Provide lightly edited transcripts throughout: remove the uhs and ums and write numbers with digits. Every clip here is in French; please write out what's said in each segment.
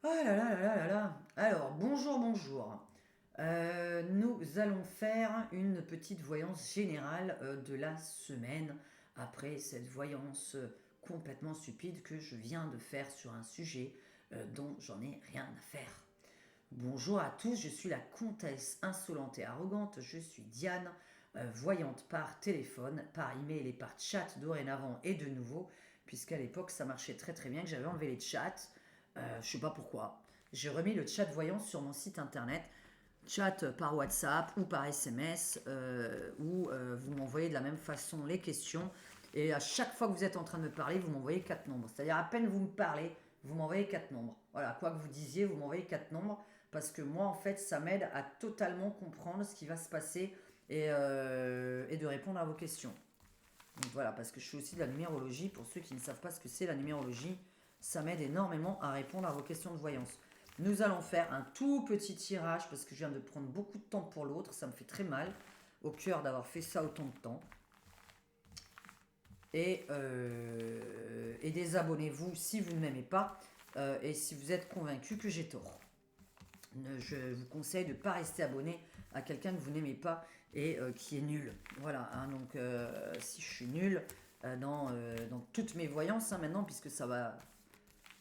Ah là là là là là là. Alors, bonjour, bonjour. Nous allons faire une petite voyance générale de la semaine après cette voyance complètement stupide que je viens de faire sur un sujet dont j'en ai rien à faire. Bonjour à tous, je suis la comtesse insolente et arrogante, je suis Diane, voyante par téléphone, par email et par chat dorénavant et de nouveau, puisqu'à l'époque ça marchait très très bien que j'avais enlevé les chats, je sais pas pourquoi. J'ai remis le chat voyance sur mon site internet, chat par WhatsApp ou par SMS, où vous m'envoyez de la même façon les questions, et à chaque fois que vous êtes en train de me parler, vous m'envoyez 4 nombres. C'est-à-dire à peine vous me parlez, vous m'envoyez 4 nombres. Voilà, quoi que vous disiez, vous m'envoyez 4 nombres parce que moi, en fait, ça m'aide à totalement comprendre ce qui va se passer et de répondre à vos questions. Donc voilà, parce que je suis aussi de la numérologie. Pour ceux qui ne savent pas ce que c'est la numérologie, ça m'aide énormément à répondre à vos questions de voyance. Nous allons faire un tout petit tirage parce que je viens de prendre beaucoup de temps pour l'autre. Ça me fait très mal au cœur d'avoir fait ça autant de temps. Et désabonnez-vous si vous ne m'aimez pas et si vous êtes convaincu que j'ai tort. Je vous conseille de ne pas rester abonné à quelqu'un que vous n'aimez pas et qui est nul. Voilà, hein, donc si je suis nul dans toutes mes voyances maintenant, puisque ça va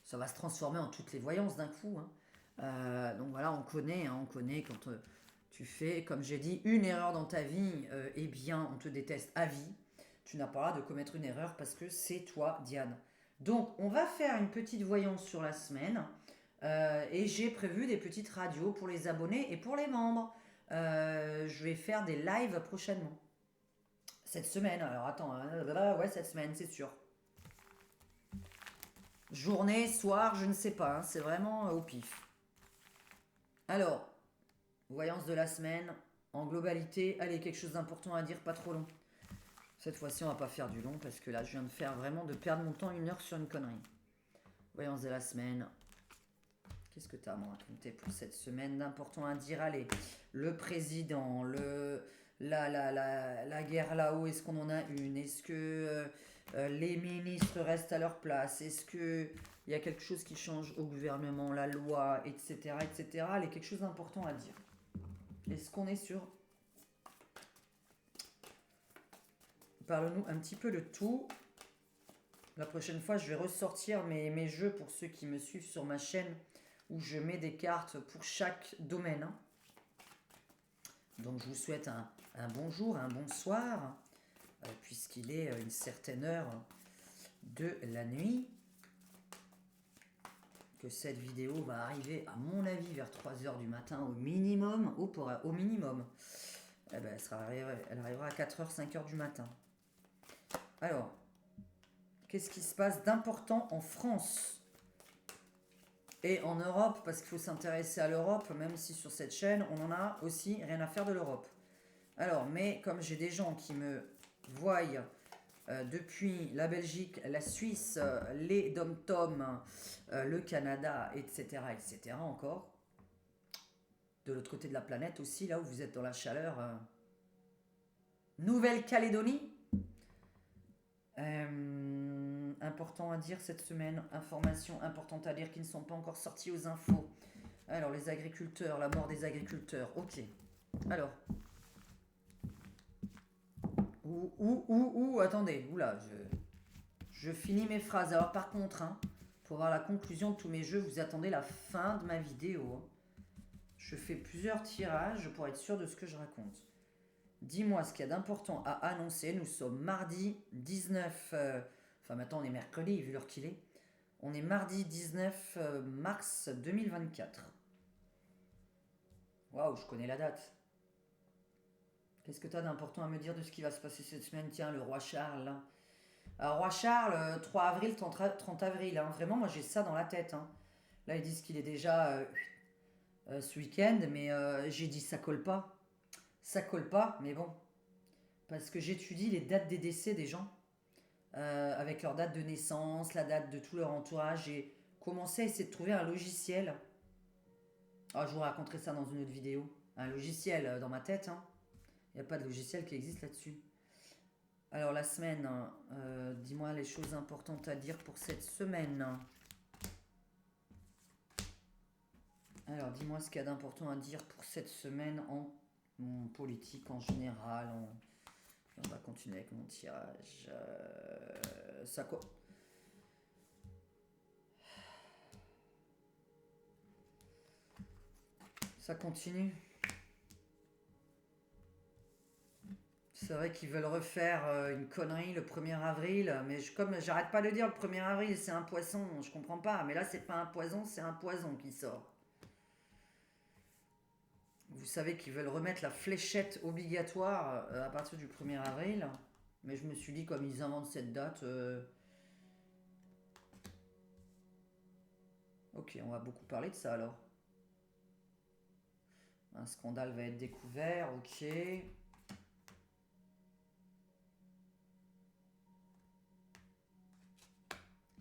se transformer en toutes les voyances d'un coup. Hein. Donc voilà, on connaît quand tu fais, comme j'ai dit, une erreur dans ta vie, eh bien on te déteste à vie. Tu n'as pas le droit de commettre une erreur parce que c'est toi, Diane. Donc on va faire une petite voyance sur la semaine. Et j'ai prévu des petites radios pour les abonnés et pour les membres. Je vais faire des lives prochainement. Cette semaine, alors attends, hein, ouais, cette semaine, c'est sûr. Journée, soir, je ne sais pas, hein, c'est vraiment au pif. Alors, voyance de la semaine, en globalité, allez, quelque chose d'important à dire, pas trop long. Cette fois-ci, on va pas faire du long parce que là, je viens de faire vraiment de perdre mon temps 1 heure sur une connerie. Voyance de la semaine, qu'est-ce que tu as à me raconter pour cette semaine d'important à dire? Allez, le président, la guerre là-haut, est-ce qu'on en a une? Est-ce que les ministres restent à leur place? Est-ce qu'il y a quelque chose qui change au gouvernement, la loi, etc. etc. Allez, quelque chose d'important à dire. Est-ce qu'on est sur... Parle-nous un petit peu de tout. La prochaine fois, je vais ressortir mes jeux pour ceux qui me suivent sur ma chaîne où je mets des cartes pour chaque domaine. Hein. Donc je vous souhaite un bonjour, un bonsoir, puisqu'il est une certaine heure de la nuit, que cette vidéo va arriver à mon avis vers 3 heures du matin au minimum, au minimum. Eh ben, elle arrivera à 4 heures, 5 heures du matin. Alors, qu'est-ce qui se passe d'important en France et en Europe, parce qu'il faut s'intéresser à l'Europe, même si sur cette chaîne, on en a aussi rien à faire de l'Europe. Alors, mais comme j'ai des gens qui me voient depuis la Belgique, la Suisse, les dom-tom, le Canada, etc., etc. encore, de l'autre côté de la planète aussi, là où vous êtes dans la chaleur, Nouvelle-Calédonie. Important à dire cette semaine, informations importantes à lire qui ne sont pas encore sorties aux infos. Alors, les agriculteurs, la mort des agriculteurs, ok. Alors, attendez, oula, je finis mes phrases. Alors par contre, hein, pour voir la conclusion de tous mes jeux, vous attendez la fin de ma vidéo. Hein. Je fais plusieurs tirages pour être sûr de ce que je raconte. Dis-moi ce qu'il y a d'important à annoncer. Nous sommes mardi 19... enfin maintenant on est mercredi vu l'heure qu'il est. On est mardi 19 mars 2024. Waouh, je connais la date. Qu'est-ce que tu as d'important à me dire de ce qui va se passer cette semaine? Tiens, le roi Charles, là. Alors, roi Charles, 3 avril, 30 avril. Hein. Vraiment, moi j'ai ça dans la tête. Hein. Là, ils disent qu'il est déjà ce week-end, mais j'ai dit ça colle pas. Ça colle pas, mais bon. Parce que j'étudie les dates des décès des gens, avec leur date de naissance, la date de tout leur entourage. J'ai commencé à essayer de trouver un logiciel. Ah, je vous raconterai ça dans une autre vidéo. Un logiciel dans ma tête. Hein. Il n'y a pas de logiciel qui existe là-dessus. Alors la semaine, dis-moi les choses importantes à dire pour cette semaine. Alors, dis-moi ce qu'il y a d'important à dire pour cette semaine en politique en général. On va continuer avec mon tirage. Ça quoi? Ça continue. C'est vrai qu'ils veulent refaire une connerie le 1er avril, mais comme j'arrête pas de dire le 1er avril, c'est un poisson, je comprends pas. Mais là, c'est pas un poison, c'est un poison qui sort. Vous savez qu'ils veulent remettre la fléchette obligatoire à partir du 1er avril. Mais je me suis dit, comme ils inventent cette date, ok, on va beaucoup parler de ça alors. Un scandale va être découvert, ok.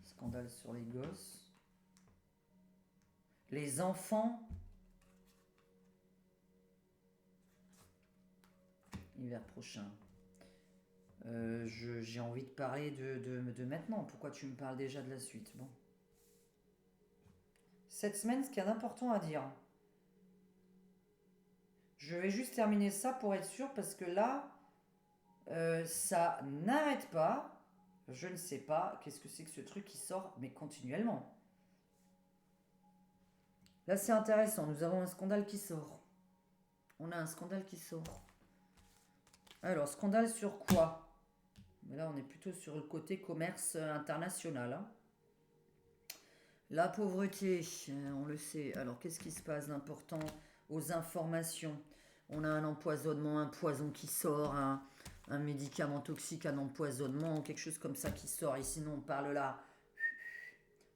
Scandale sur les gosses. Les enfants. Hiver prochain. J'ai envie de parler de maintenant. Pourquoi tu me parles déjà de la suite? Bon. Cette semaine, ce qu'il y a d'important à dire. Je vais juste terminer ça pour être sûr parce que là, ça n'arrête pas. Je ne sais pas qu'est-ce que c'est que ce truc qui sort, mais continuellement. Là, c'est intéressant. Nous avons un scandale qui sort. On a un scandale qui sort. Alors, scandale sur quoi? Mais là, on est plutôt sur le côté commerce international. Hein. La pauvreté, on le sait. Alors, qu'est-ce qui se passe d'important aux informations? On a un empoisonnement, un poison qui sort, un médicament toxique, un empoisonnement, quelque chose comme ça qui sort. Et sinon, on parle là,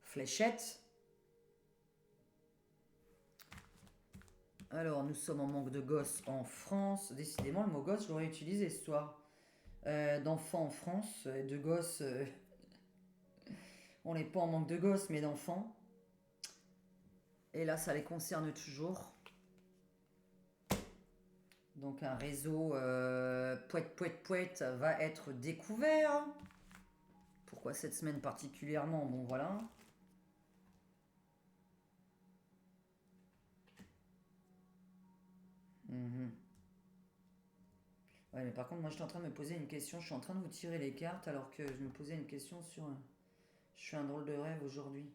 fléchette. Alors, nous sommes en manque de gosses en France. Décidément, le mot gosse, je l'aurais utilisé ce soir. D'enfants en France, de gosses. On n'est pas en manque de gosses, mais d'enfants. Et là, ça les concerne toujours. Donc, un réseau pouet va être découvert. Pourquoi cette semaine particulièrement? Bon, voilà. Mhm. Ouais, mais par contre, moi, je suis en train de me poser une question. Je suis en train de vous tirer les cartes alors que je me posais une question sur. Je suis un drôle de rêve aujourd'hui.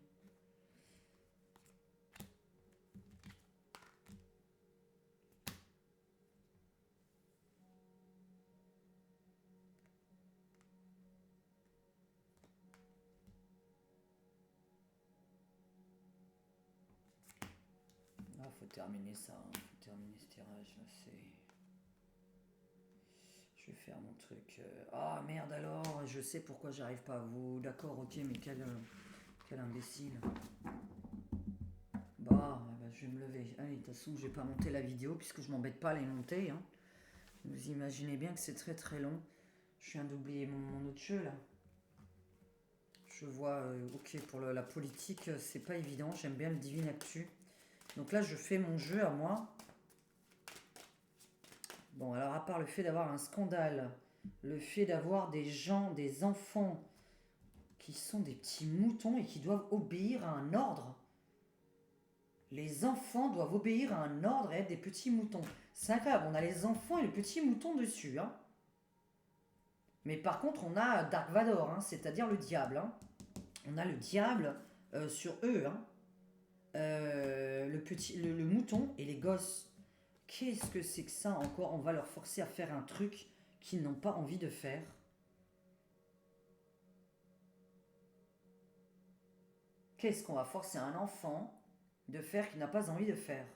Ah, faut terminer ça. Hein. Faut terminer ce tirage. Là, c'est. Je vais faire mon truc. Ah merde alors, je sais pourquoi j'arrive pas à vous. D'accord, ok, mais quel imbécile. Bah, je vais me lever. Allez, de toute façon, je vais pas monter la vidéo puisque je m'embête pas à les monter. Hein. Vous imaginez bien que c'est très très long. Je viens d'oublier mon autre jeu là. Je vois, ok, pour la politique, c'est pas évident. J'aime bien le Divine Actu. Donc là, je fais mon jeu à moi. Bon, alors à part le fait d'avoir un scandale, le fait d'avoir des gens, des enfants qui sont des petits moutons et qui doivent obéir à un ordre. Les enfants doivent obéir à un ordre et être des petits moutons. C'est incroyable, on a les enfants et les petits moutons dessus. Hein. Mais par contre, on a Dark Vador, hein, c'est-à-dire le diable. Hein. On a le diable sur eux. Hein. Le mouton et les gosses. Qu'est-ce que c'est que ça encore? On va leur forcer à faire un truc qu'ils n'ont pas envie de faire. Qu'est-ce qu'on va forcer un enfant de faire qu'il n'a pas envie de faire?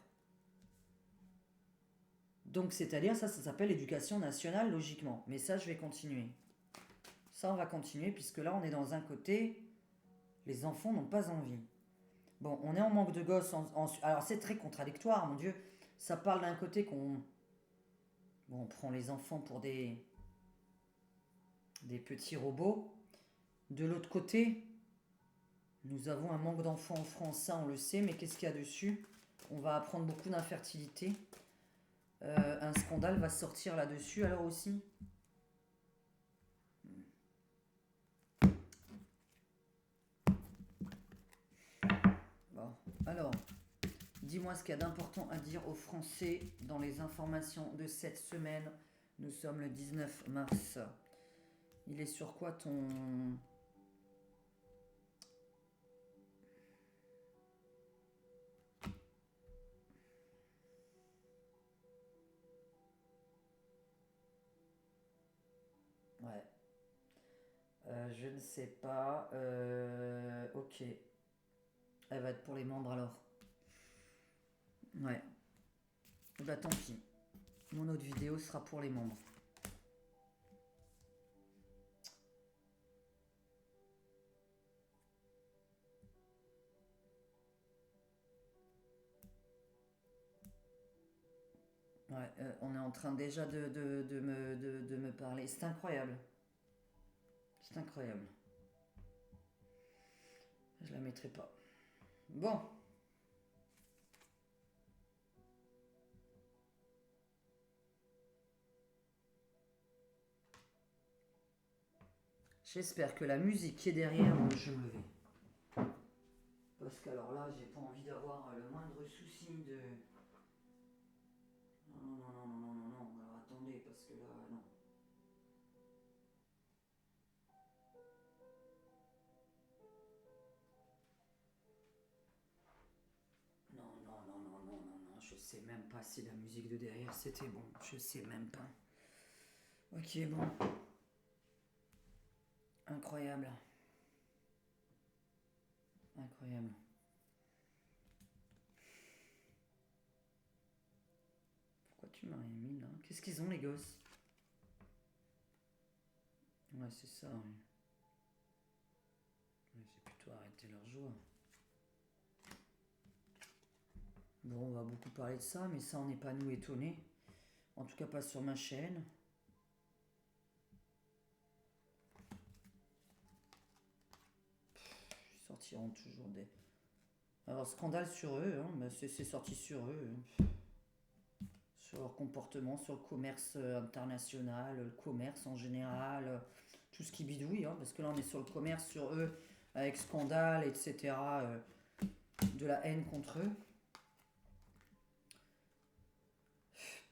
Donc, c'est-à-dire, ça s'appelle l'éducation nationale, logiquement. Mais ça, je vais continuer. Ça, on va continuer, puisque là, on est dans un côté, les enfants n'ont pas envie. Bon, on est en manque de gosses. Alors, c'est très contradictoire, mon Dieu. Ça parle d'un côté qu'on... Bon, on prend les enfants pour des petits robots. De l'autre côté, nous avons un manque d'enfants en France, ça, on le sait. Mais qu'est-ce qu'il y a dessus? On va apprendre beaucoup d'infertilité. Un scandale va sortir là-dessus, alors aussi. Bon, alors, Dis-moi ce qu'il y a d'important à dire aux Français dans les informations de cette semaine. Nous sommes le 19 mars. Il est sur quoi ton... Ouais. Je ne sais pas. Ok. Elle va être pour les membres alors. Ouais. Bah tant pis. Mon autre vidéo sera pour les membres. Ouais, on est en train déjà de me parler. C'est incroyable. C'est incroyable. Je la mettrai pas. Bon. J'espère que la musique qui est derrière, je me vais. Parce qu'alors là, j'ai pas envie d'avoir le moindre souci de... Non, non, non, non, non, non, non. Alors attendez, parce que là, non. Non, non, non, non, non, non, non. Je sais même pas si la musique de derrière c'était bon. Je sais même pas. Ok, bon. Incroyable. Incroyable. Pourquoi tu m'as mis là? Qu'est-ce qu'ils ont les gosses? Ouais, c'est ça, oui. Ouais, c'est plutôt arrêter leur joie. Bon, on va beaucoup parler de ça, mais ça, on n'est pas nous étonnés. En tout cas, pas sur ma chaîne. Ils sortiront toujours des... Alors, scandale sur eux, hein, bah, c'est sorti sur eux. Sur leur comportement, sur le commerce international, le commerce en général, tout ce qui bidouille, hein, parce que là, on est sur le commerce sur eux, avec scandale, etc., de la haine contre eux.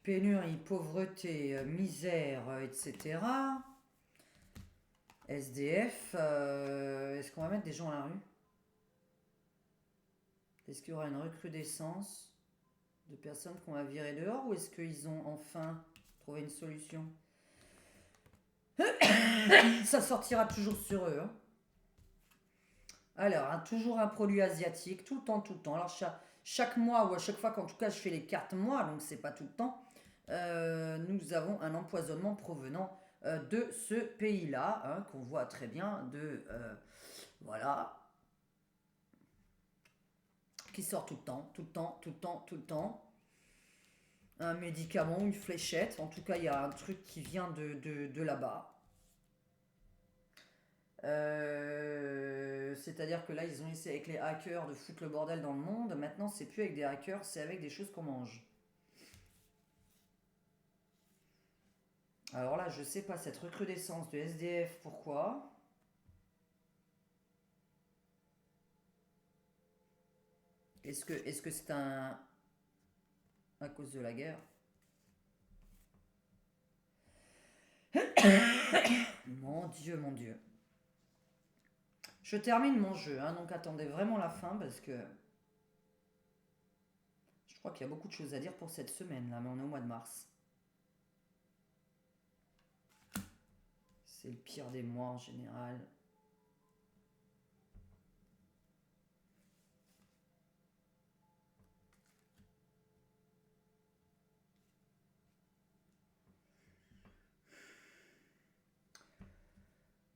Pénurie, pauvreté, misère, etc. SDF, est-ce qu'on va mettre des gens à la rue? Est-ce qu'il y aura une recrudescence de personnes qu'on va virer dehors ou est-ce qu'ils ont enfin trouvé une solution? Ça sortira toujours sur eux. Hein. Alors, hein, toujours un produit asiatique, tout le temps, tout le temps. Alors, chaque mois ou à chaque fois qu'en tout cas je fais les cartes mois, donc c'est pas tout le temps, nous avons un empoisonnement provenant de ce pays-là, hein, qu'on voit très bien, voilà, qui sort tout le temps, tout le temps, tout le temps, tout le temps. Un médicament, une fléchette, en tout cas il y a un truc qui vient de là-bas. C'est-à-dire que là ils ont essayé avec les hackers de foutre le bordel dans le monde, maintenant c'est plus avec des hackers, c'est avec des choses qu'on mange. Alors là je sais pas, cette recrudescence de SDF, pourquoi? Est-ce que c'est à cause de la guerre? Mon Dieu, mon Dieu. Je termine mon jeu, hein, donc attendez vraiment la fin parce que je crois qu'il y a beaucoup de choses à dire pour cette semaine là, mais on est au mois de mars. C'est le pire des mois en général.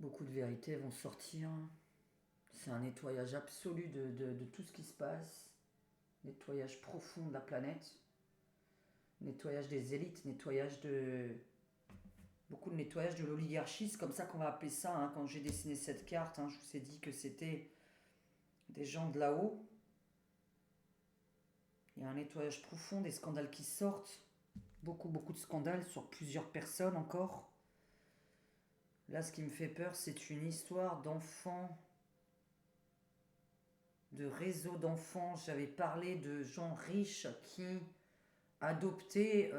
Beaucoup de vérités vont sortir. C'est un nettoyage absolu de tout ce qui se passe. Nettoyage profond de la planète. Nettoyage des élites, nettoyage de... Beaucoup de nettoyage de l'oligarchie, c'est comme ça qu'on va appeler ça. Hein. Quand j'ai dessiné cette carte, hein, je vous ai dit que c'était des gens de là-haut. Il y a un nettoyage profond, des scandales qui sortent. Beaucoup, beaucoup de scandales sur plusieurs personnes encore. Là, ce qui me fait peur, c'est une histoire d'enfant de réseaux d'enfants. J'avais parlé de gens riches qui adoptaient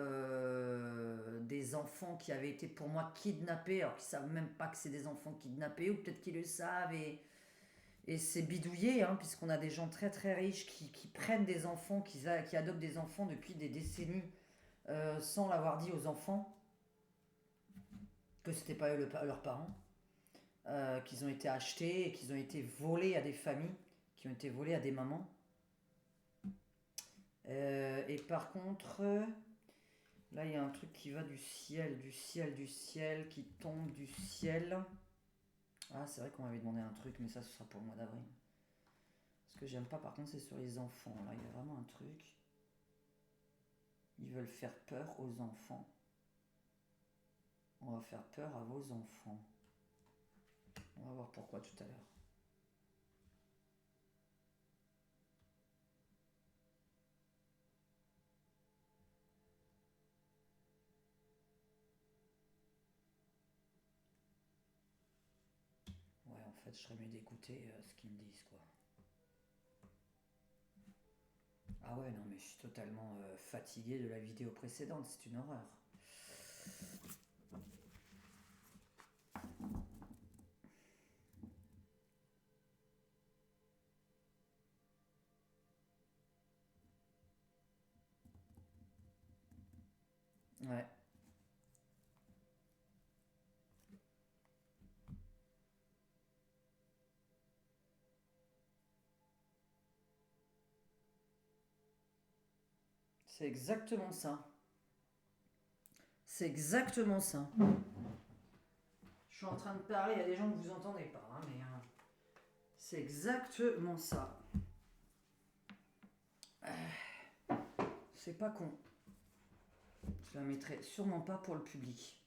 des enfants qui avaient été pour moi kidnappés, alors qu'ils ne savent même pas que c'est des enfants kidnappés, ou peut-être qu'ils le savent et c'est bidouillé, hein, puisqu'on a des gens très très riches qui prennent des enfants, qui adoptent des enfants depuis des décennies sans l'avoir dit aux enfants que c'était pas eux leurs parents, qu'ils ont été achetés et qu'ils ont été volés à des familles, qui ont été volés à des mamans. Et par contre, là il y a un truc qui va du ciel, du ciel, du ciel, qui tombe du ciel. Ah, c'est vrai qu'on m'avait demandé un truc, mais ça ce sera pour le mois d'avril. Ce que j'aime pas par contre, c'est sur les enfants. Là, il y a vraiment un truc. Ils veulent faire peur aux enfants. On va faire peur à vos enfants. On va voir pourquoi tout à l'heure. Ouais, en fait, je serais mieux d'écouter ce qu'ils me disent, quoi. Ah ouais, non, mais je suis totalement fatigué de la vidéo précédente, c'est une horreur. Ouais. C'est exactement ça. C'est exactement ça. Je suis en train de parler, il y a des gens que vous entendez pas, hein, mais c'est exactement ça. C'est pas con. Je la mettrai sûrement pas pour le public.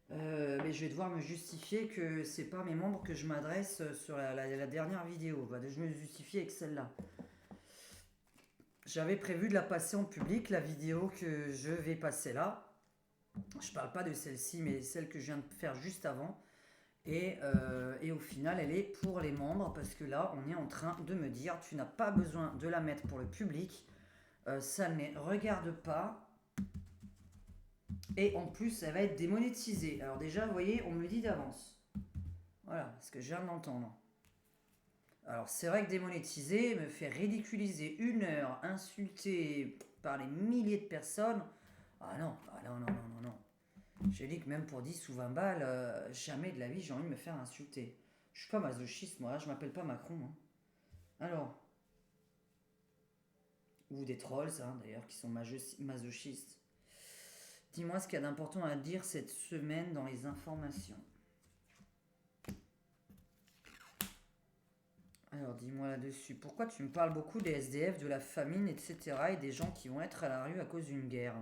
Mais je vais devoir me justifier que c'est pas mes membres que je m'adresse sur la dernière vidéo. Je me justifie avec celle-là. J'avais prévu de la passer en public, la vidéo que je vais passer là. Je parle pas de celle-ci, mais celle que je viens de faire juste avant. Et au final, elle est pour les membres parce que là, on est en train de me dire tu n'as pas besoin de la mettre pour le public. Ça ne les regarde pas. Et en plus, elle va être démonétisée. Alors déjà, vous voyez, on me le dit d'avance. Voilà, ce que je viens d'entendre. Alors c'est vrai que démonétiser, me faire ridiculiser 1 heure, insulter par les milliers de personnes. Ah non, non, non, non, non, non. J'ai dit que même pour 10 ou 20 balles, jamais de la vie j'ai envie de me faire insulter. Je suis pas masochiste, moi, je m'appelle pas Macron. Hein. Alors. Ou des trolls, hein, d'ailleurs, qui sont masochistes. Dis-moi ce qu'il y a d'important à dire cette semaine dans les informations. Alors dis-moi là-dessus, pourquoi tu me parles beaucoup des SDF, de la famine, etc. et des gens qui vont être à la rue à cause d'une guerre?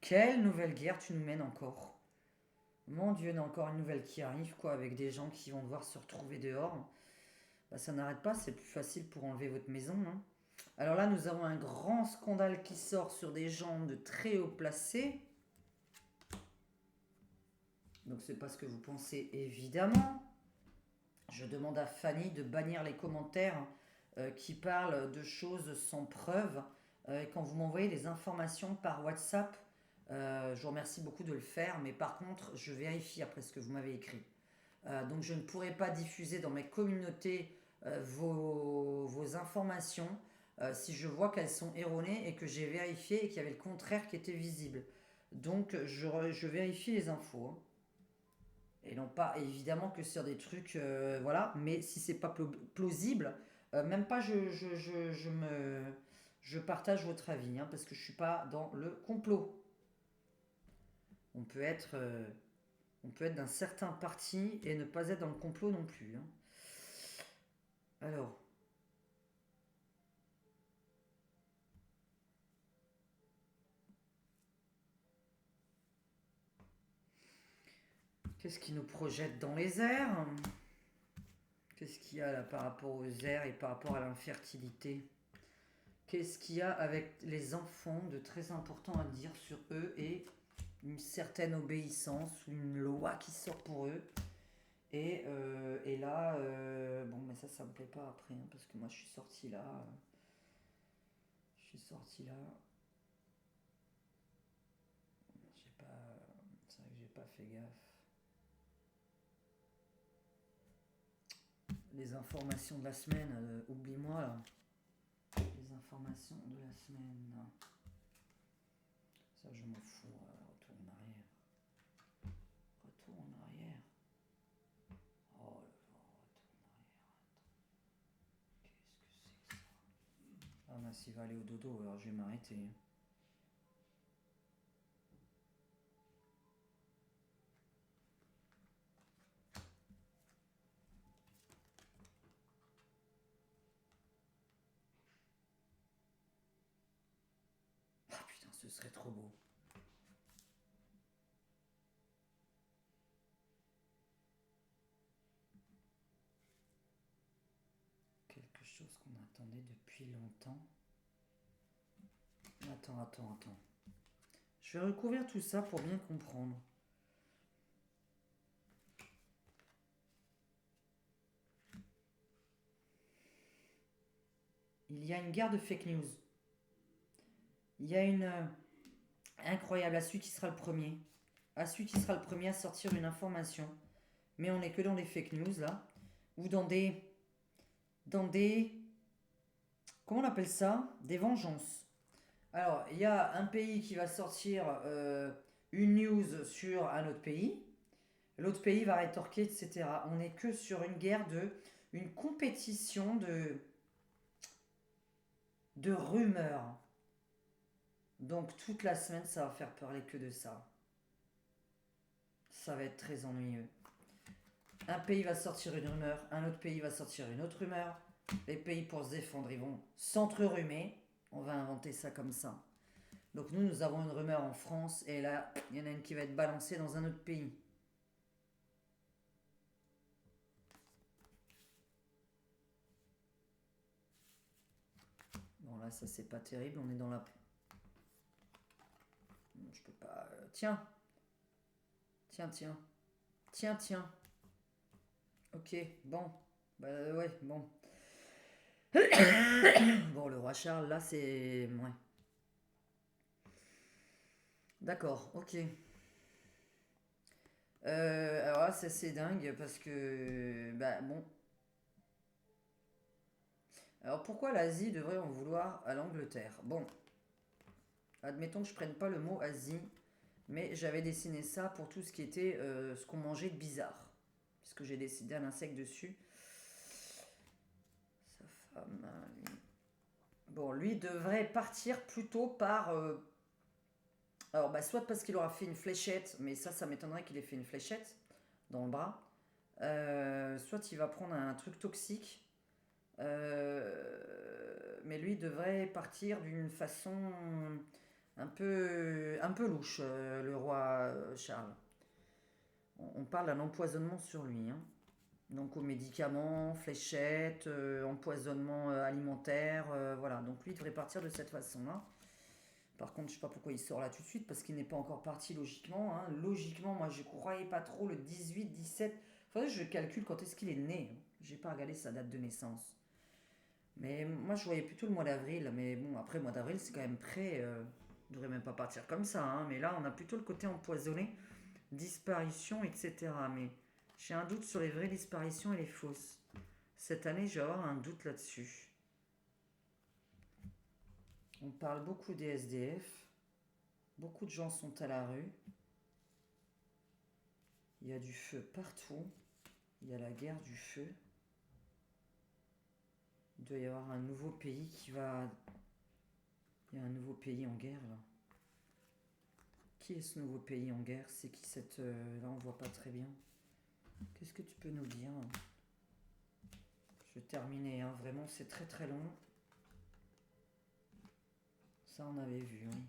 Quelle nouvelle guerre tu nous mènes encore? Mon Dieu, il y a encore une nouvelle qui arrive, quoi, avec des gens qui vont devoir se retrouver dehors. Ça n'arrête pas, c'est plus facile pour enlever votre maison. Hein. Alors là, nous avons un grand scandale qui sort sur des gens de très haut placés. Donc c'est pas ce que vous pensez, évidemment. Je demande à Fanny de bannir les commentaires qui parlent de choses sans preuve. Quand vous m'envoyez les informations par WhatsApp, je vous remercie beaucoup de le faire, mais par contre, je vérifie après ce que vous m'avez écrit. Donc je ne pourrai pas diffuser dans mes communautés vos informations si je vois qu'elles sont erronées et que j'ai vérifié et qu'il y avait le contraire qui était visible. Donc je vérifie les infos. Hein. Et non pas évidemment que sur des trucs, voilà, mais si c'est pas plausible, même pas je partage votre avis, hein, parce que je suis pas dans le complot. On peut être, euh, on peut être d'un certain parti et ne pas être dans le complot non plus. Hein. Alors, qu'est-ce qui nous projette dans les airs? Qu'est-ce qu'il y a là par rapport aux airs et par rapport à l'infertilité? Qu'est-ce qu'il y a avec les enfants de très important à dire sur eux et une certaine obéissance, une loi qui sort pour eux? Et là, bon, mais ça me plaît pas après, hein, parce que moi je suis sorti là. Je suis sorti là. J'ai pas. C'est vrai que j'ai pas fait gaffe. Les informations de la semaine, oublie-moi là. Les informations de la semaine. Ça, je m'en fous. Retour en arrière. Retour en arrière. Oh là là, retour en arrière. Qu'est-ce que c'est que ça? Ah, mince, il va aller au dodo, alors je vais m'arrêter. Ah putain, ce serait trop beau. Quelque chose qu'on attendait depuis longtemps. Attends. Je vais recouvrir tout ça pour bien comprendre. Il y a une guerre de fake news. Il y a une incroyable à celui qui sera le premier. À celui qui sera le premier à sortir une information. Mais on n'est que dans les fake news là. Ou dans des. Dans des. Comment on appelle ça? Des vengeances. Alors, il y a un pays qui va sortir une news sur un autre pays. L'autre pays va rétorquer, etc. On n'est que sur une guerre de. Une compétition de rumeurs. Donc toute la semaine, ça va faire parler que de ça. Ça va être très ennuyeux. Un pays va sortir une rumeur, un autre pays va sortir une autre rumeur. Les pays pour se défendre, ils vont s'entre-rumer. On va inventer ça comme ça. Donc nous avons une rumeur en France et là, il y en a une qui va être balancée dans un autre pays. Bon là, ça c'est pas terrible, on est dans la... Je peux pas... Tiens. Tiens. Ok, bon. Bah ouais, bon. Bon, le roi Charles, là, c'est... Ouais. D'accord, ok. Alors là, c'est dingue parce que... Bah bon. Alors pourquoi l'Asie devrait en vouloir à l'Angleterre? Bon, admettons que je prenne pas le mot Asie, mais j'avais dessiné ça pour tout ce qui était ce qu'on mangeait de bizarre. Puisque j'ai décidé un insecte dessus. Sa femme, lui. Bon, lui devrait partir plutôt par... alors, bah, soit parce qu'il aura fait une fléchette, mais ça m'étonnerait qu'il ait fait une fléchette dans le bras. Soit il va prendre un truc toxique. Mais lui devrait partir d'une façon un peu louche, le roi Charles. On parle d'un empoisonnement sur lui, hein. Donc aux médicaments, fléchettes, empoisonnement alimentaire, voilà. Donc lui devrait partir de cette façon-là. Par contre, je sais pas pourquoi il sort là tout de suite, parce qu'il n'est pas encore parti logiquement, hein. Logiquement, moi je croyais pas trop le 18, 17. Faudrait que je calcule quand est-ce qu'il est né, hein. J'ai pas regardé sa date de naissance. Mais moi je voyais plutôt le mois d'avril. Mais bon, après, le mois d'avril c'est quand même prêt. Il devrait même pas partir comme ça, hein. Mais là, on a plutôt le côté empoisonné, disparition, etc. Mais j'ai un doute sur les vraies disparitions et les fausses. Cette année, je vais avoir un doute là-dessus. On parle beaucoup des SDF. Beaucoup de gens sont à la rue. Il y a du feu partout. Il y a la guerre du feu. Il doit y avoir un nouveau pays qui va... Il y a un nouveau pays en guerre là. Qui est ce nouveau pays en guerre? C'est qui cette... là on voit pas très bien. Qu'est-ce que tu peux nous dire? Je vais terminer, hein. Vraiment c'est très très long. Ça on avait vu, oui.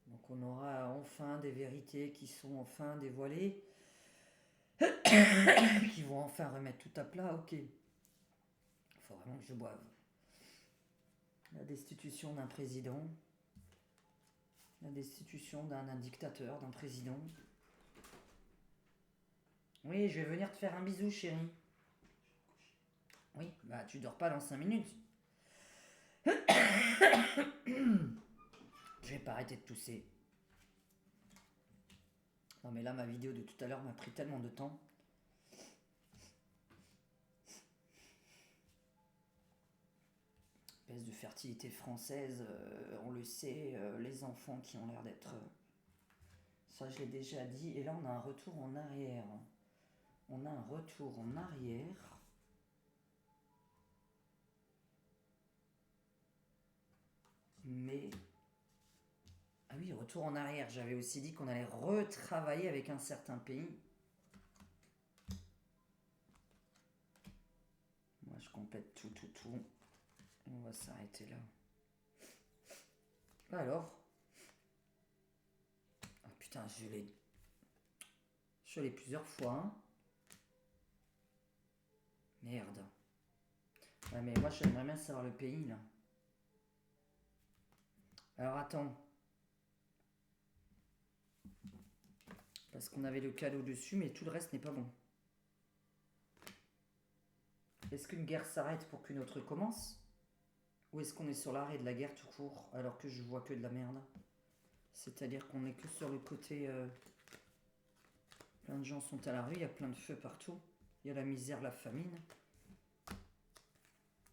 Donc on aura enfin des vérités qui sont enfin dévoilées. Qui vont enfin remettre tout à plat, ok. Il faut vraiment que je boive. La destitution d'un président. La destitution d'un dictateur, d'un président. Oui, je vais venir te faire un bisou, chérie. Oui, bah tu dors pas dans 5 minutes. Je vais pas arrêter de tousser. Non mais là, ma vidéo de tout à l'heure m'a pris tellement de temps. Baisse de fertilité française, on le sait, les enfants qui ont l'air d'être... ça, je l'ai déjà dit. Et là, on a un retour en arrière. On a un retour en arrière. Mais... ah oui, retour en arrière. J'avais aussi dit qu'on allait retravailler avec un certain pays. Moi, je complète tout. On va s'arrêter là. Alors. Ah putain, je l'ai plusieurs fois. Hein. Merde. Ouais, mais moi, j'aimerais bien savoir le pays, là. Alors, attends. Parce qu'on avait le cadeau dessus, mais tout le reste n'est pas bon. Est-ce qu'une guerre s'arrête pour qu'une autre commence? Ou est-ce qu'on est sur l'arrêt de la guerre tout court, alors que je vois que de la merde? C'est-à-dire qu'on est que sur le côté... plein de gens sont à la rue, il y a plein de feux partout. Il y a la misère, la famine.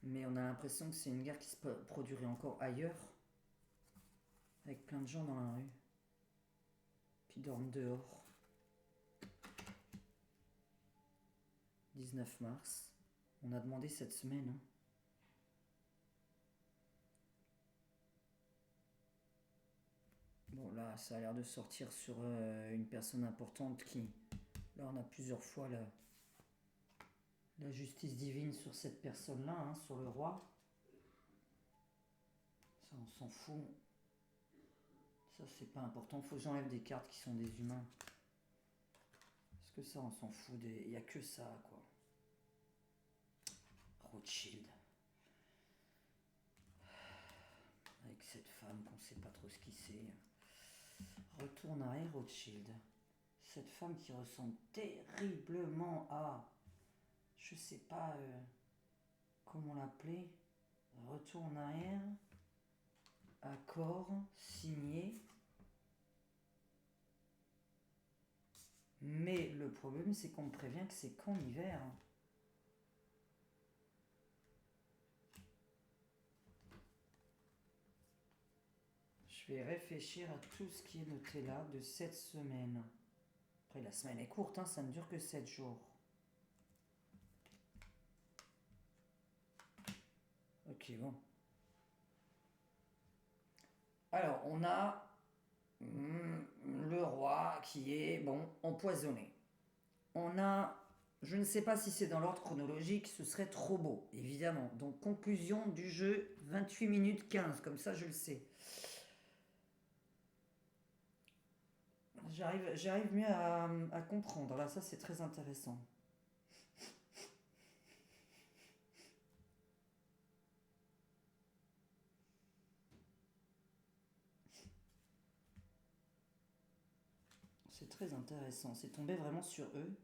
Mais on a l'impression que c'est une guerre qui se produirait encore ailleurs. Avec plein de gens dans la rue. Qui dorment dehors. 19 mars. On a demandé cette semaine. Hein. Bon là, ça a l'air de sortir sur une personne importante qui... là, on a plusieurs fois la justice divine sur cette personne-là, hein, sur le roi. Ça, on s'en fout. Ça, c'est pas important. Faut que j'enlève des cartes qui sont des humains. Parce que ça, on s'en fout. Il n'y a que ça, quoi. Rothschild. Avec cette femme qu'on sait pas trop ce qui c'est. Retourne à Rothschild. Cette femme qui ressemble terriblement à... je sais pas comment l'appeler. Retour en arrière. Accord signé. Mais le problème, c'est qu'on me prévient que c'est qu'en hiver. Je vais réfléchir à tout ce qui est noté là de cette semaine. Après, la semaine est courte, hein, ça ne dure que 7 jours. Ok, bon. Alors, on a le roi qui est, bon, empoisonné. On a, je ne sais pas si c'est dans l'ordre chronologique, ce serait trop beau, évidemment. Donc, conclusion du jeu, 28 minutes 15, comme ça je le sais. J'arrive mieux à comprendre, là, ça c'est très intéressant. C'est très intéressant, c'est tombé vraiment sur eux.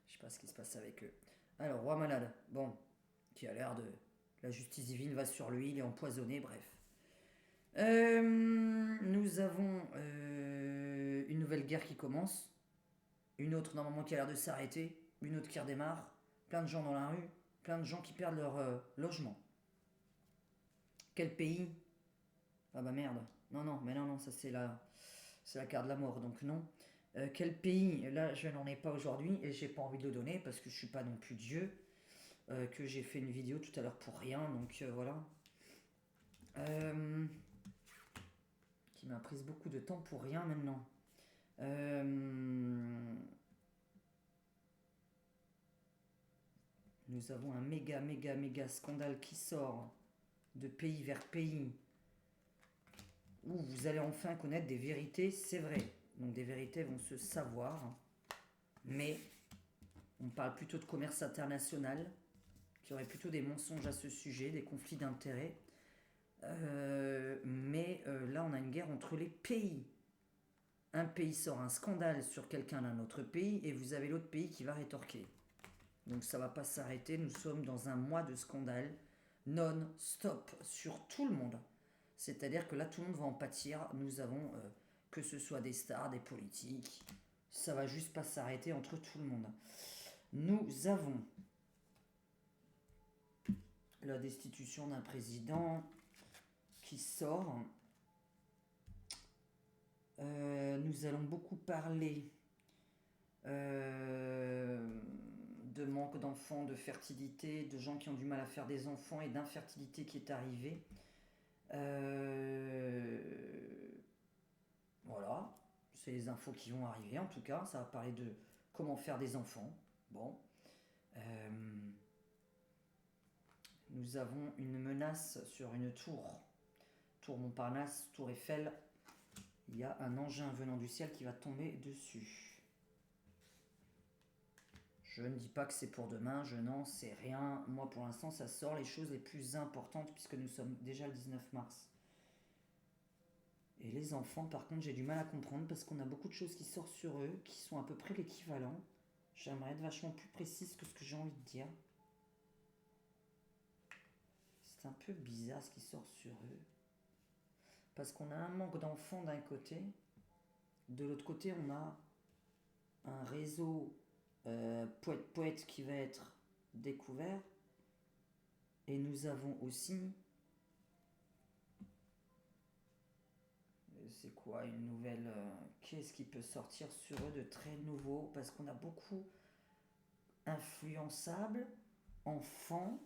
Je sais pas ce qui se passe avec eux. Alors, roi malade, bon, qui a l'air de... la justice divine va sur lui, il est empoisonné, bref. Nous avons une nouvelle guerre qui commence. Une autre normalement qui a l'air de s'arrêter. Une autre qui redémarre. Plein de gens dans la rue. Plein de gens qui perdent leur logement. Quel pays? Ah bah merde. Non, mais non, ça c'est la carte de la mort, donc non. Quel pays? Là, je n'en ai pas aujourd'hui et j'ai pas envie de le donner parce que je suis pas non plus Dieu. Que j'ai fait une vidéo tout à l'heure pour rien, donc voilà. Qui m'a pris beaucoup de temps pour rien maintenant. Nous avons un méga scandale qui sort de pays vers pays où vous allez enfin connaître des vérités, c'est vrai. Donc des vérités vont se savoir. Mais on parle plutôt de commerce international, qui aurait plutôt des mensonges à ce sujet, des conflits d'intérêts. Mais là, on a une guerre entre les pays. un pays sort un scandale sur quelqu'un d'un autre pays et vous avez l'autre pays qui va rétorquer. Donc ça va pas s'arrêter, nous sommes dans un mois de scandale non-stop sur tout le monde. C'est-à-dire que là, tout le monde va en pâtir. Nous avons, que ce soit des stars, des politiques, ça va juste pas s'arrêter entre tout le monde. Nous avons la destitution d'un président qui sort. Nous allons beaucoup parler de manque d'enfants, de fertilité, de gens qui ont du mal à faire des enfants et d'infertilité qui est arrivée. Voilà, c'est les infos qui vont arriver en tout cas. Ça va parler de comment faire des enfants. Bon. Nous avons une menace sur une tour. Tour Montparnasse, tour Eiffel. Il y a un engin venant du ciel qui va tomber dessus. Je ne dis pas que c'est pour demain, je n'en sais rien. Moi, pour l'instant, ça sort les choses les plus importantes puisque nous sommes déjà le 19 mars. Et les enfants, par contre, j'ai du mal à comprendre parce qu'on a beaucoup de choses qui sortent sur eux, qui sont à peu près l'équivalent. J'aimerais être vachement plus précise que ce que j'ai envie de dire. C'est un peu bizarre ce qui sort sur eux. Parce qu'on a un manque d'enfants d'un côté. De l'autre côté, on a un réseau poète qui va être découvert. Et nous avons aussi... C'est quoi une nouvelle... qu'est-ce qui peut sortir sur eux de très nouveau? Parce qu'on a beaucoup influençables, enfants,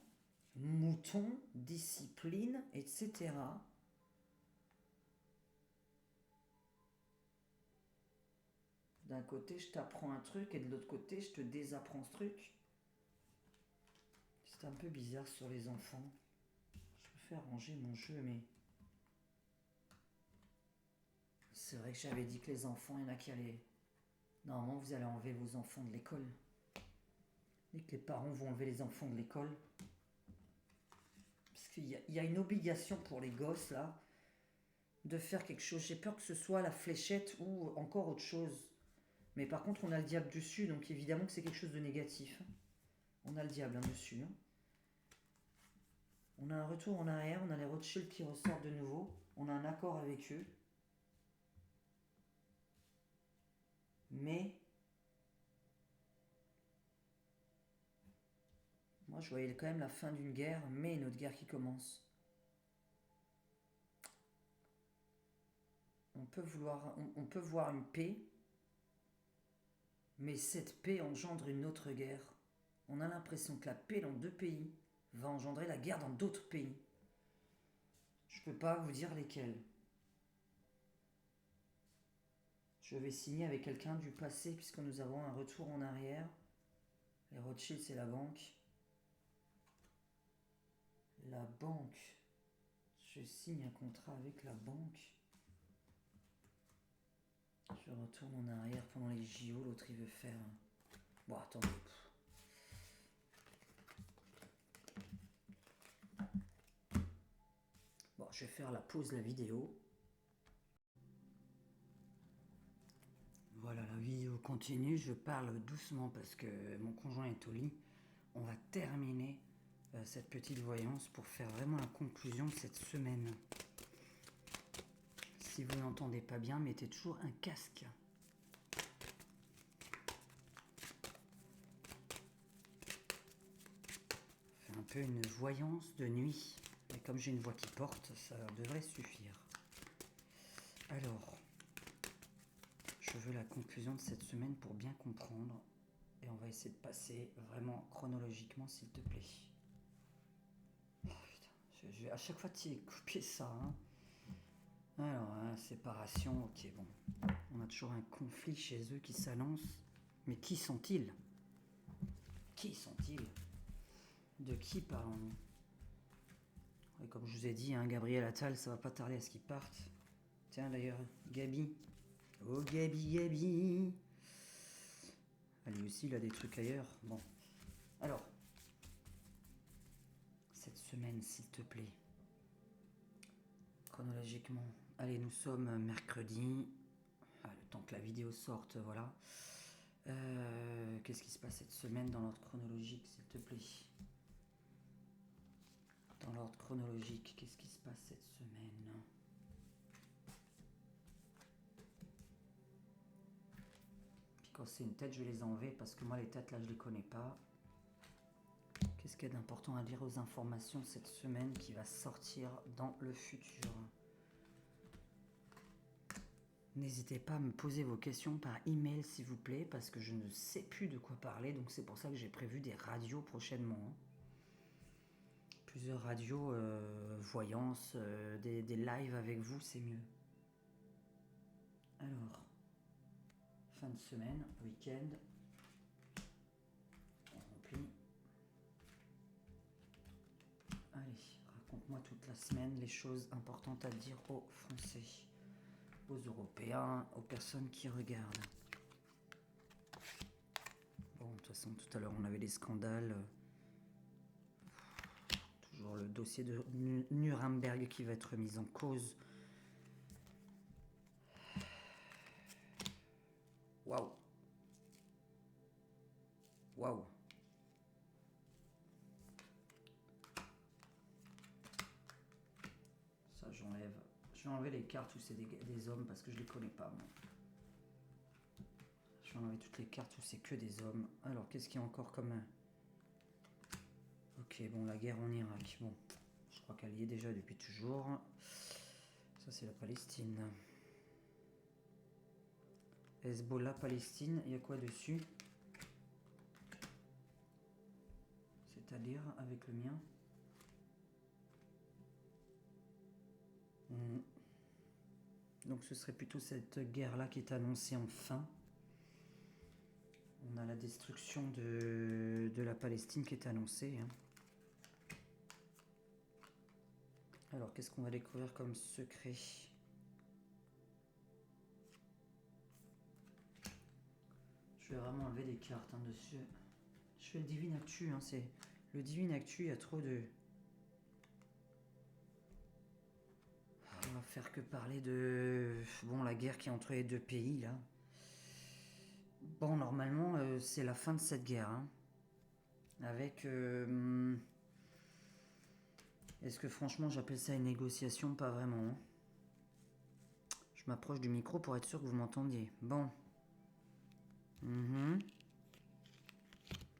moutons, discipline, etc. D'un côté, je t'apprends un truc et de l'autre côté, je te désapprends ce truc. C'est un peu bizarre sur les enfants. Je peux faire ranger mon jeu, mais... C'est vrai que j'avais dit que les enfants, il y en a qui allaient... Normalement, vous allez enlever vos enfants de l'école. Et que les parents vont enlever les enfants de l'école. Parce qu'il y a une obligation pour les gosses, là, de faire quelque chose. J'ai peur que ce soit la fléchette ou encore autre chose. Mais par contre, on a le diable dessus, donc évidemment que c'est quelque chose de négatif. On a le diable dessus. On a un retour en arrière, on a les Rothschild qui ressortent de nouveau. On a un accord avec eux. Mais... moi, je voyais quand même la fin d'une guerre, mais une autre guerre qui commence. On peut voir une paix, mais cette paix engendre une autre guerre. On a l'impression que la paix dans deux pays va engendrer la guerre dans d'autres pays. Je peux pas vous dire lesquels. Je vais signer avec quelqu'un du passé puisque nous avons un retour en arrière. Les Rothschild, c'est la banque. La banque. Je signe un contrat avec la banque. Je retourne en arrière pendant les JO. L'autre, il veut faire... Bon, attendez. Bon, je vais faire la pause de la vidéo. Voilà, la vidéo continue. Je parle doucement parce que mon conjoint est au lit. On va terminer cette petite voyance pour faire vraiment la conclusion de cette semaine. Si vous n'entendez pas bien, mettez toujours un casque. On fait un peu une voyance de nuit. Et comme j'ai une voix qui porte, ça devrait suffire. Alors, je veux la conclusion de cette semaine pour bien comprendre. Et on va essayer de passer vraiment chronologiquement, s'il te plaît. Oh, putain, je vais à chaque fois copier ça. Alors, séparation, ok, bon. On a toujours un conflit chez eux qui s'annonce. Mais qui sont-ils? Qui sont-ils? De qui parlons-nous? Et comme je vous ai dit, Gabriel Attal, ça va pas tarder à ce qu'il parte. Tiens d'ailleurs, Gabi. Oh Gabi. Lui aussi, il a des trucs ailleurs. Bon. Alors, cette semaine, s'il te plaît. Chronologiquement. Allez, nous sommes mercredi. le temps que la vidéo sorte, voilà. Qu'est-ce qui se passe cette semaine dans l'ordre chronologique, s'il te plaît? Dans l'ordre chronologique, qu'est-ce qui se passe cette semaine? Puis quand c'est une tête, je vais les enlever parce que moi, les têtes, là, je les connais pas. Qu'est-ce qu'il y a d'important à lire aux informations cette semaine qui va sortir dans le futur? N'hésitez pas à me poser vos questions par email s'il vous plaît, parce que je ne sais plus de quoi parler, donc c'est pour ça que j'ai prévu des radios prochainement. Plusieurs radios, voyance, des lives avec vous, c'est mieux. Alors, fin de semaine, week-end, on remplit. Allez, raconte-moi toute la semaine les choses importantes à dire aux Français, aux Européens, aux personnes qui regardent. Bon, de toute façon, tout à l'heure, on avait des scandales. Toujours le dossier de Nuremberg qui va être mis en cause. Waouh. Waouh. Ça, j'enlève. Je vais enlever les cartes où c'est des hommes parce que je les connais pas, moi. Je vais enlever toutes les cartes où c'est que des hommes. Alors, qu'est-ce qu'il y a encore comme... Ok, bon, la guerre en Irak. Bon, je crois qu'elle y est déjà depuis toujours. Ça, c'est la Palestine. Hezbollah, Palestine, il y a quoi dessus? C'est-à-dire avec le mien? Donc ce serait plutôt cette guerre-là qui est annoncée en fin. On a la destruction de la Palestine qui est annoncée. Alors, qu'est-ce qu'on va découvrir comme secret? Je vais vraiment enlever des cartes dessus. Je fais le Divine Actu, c'est... Le Divine Actu, il y a trop de... On va faire que parler de... Bon, la guerre qui est entre les deux pays, là. Bon, normalement, c'est la fin de cette guerre. Avec... Est-ce que franchement, j'appelle ça une négociation? Pas vraiment. Je m'approche du micro pour être sûr que vous m'entendiez. Bon.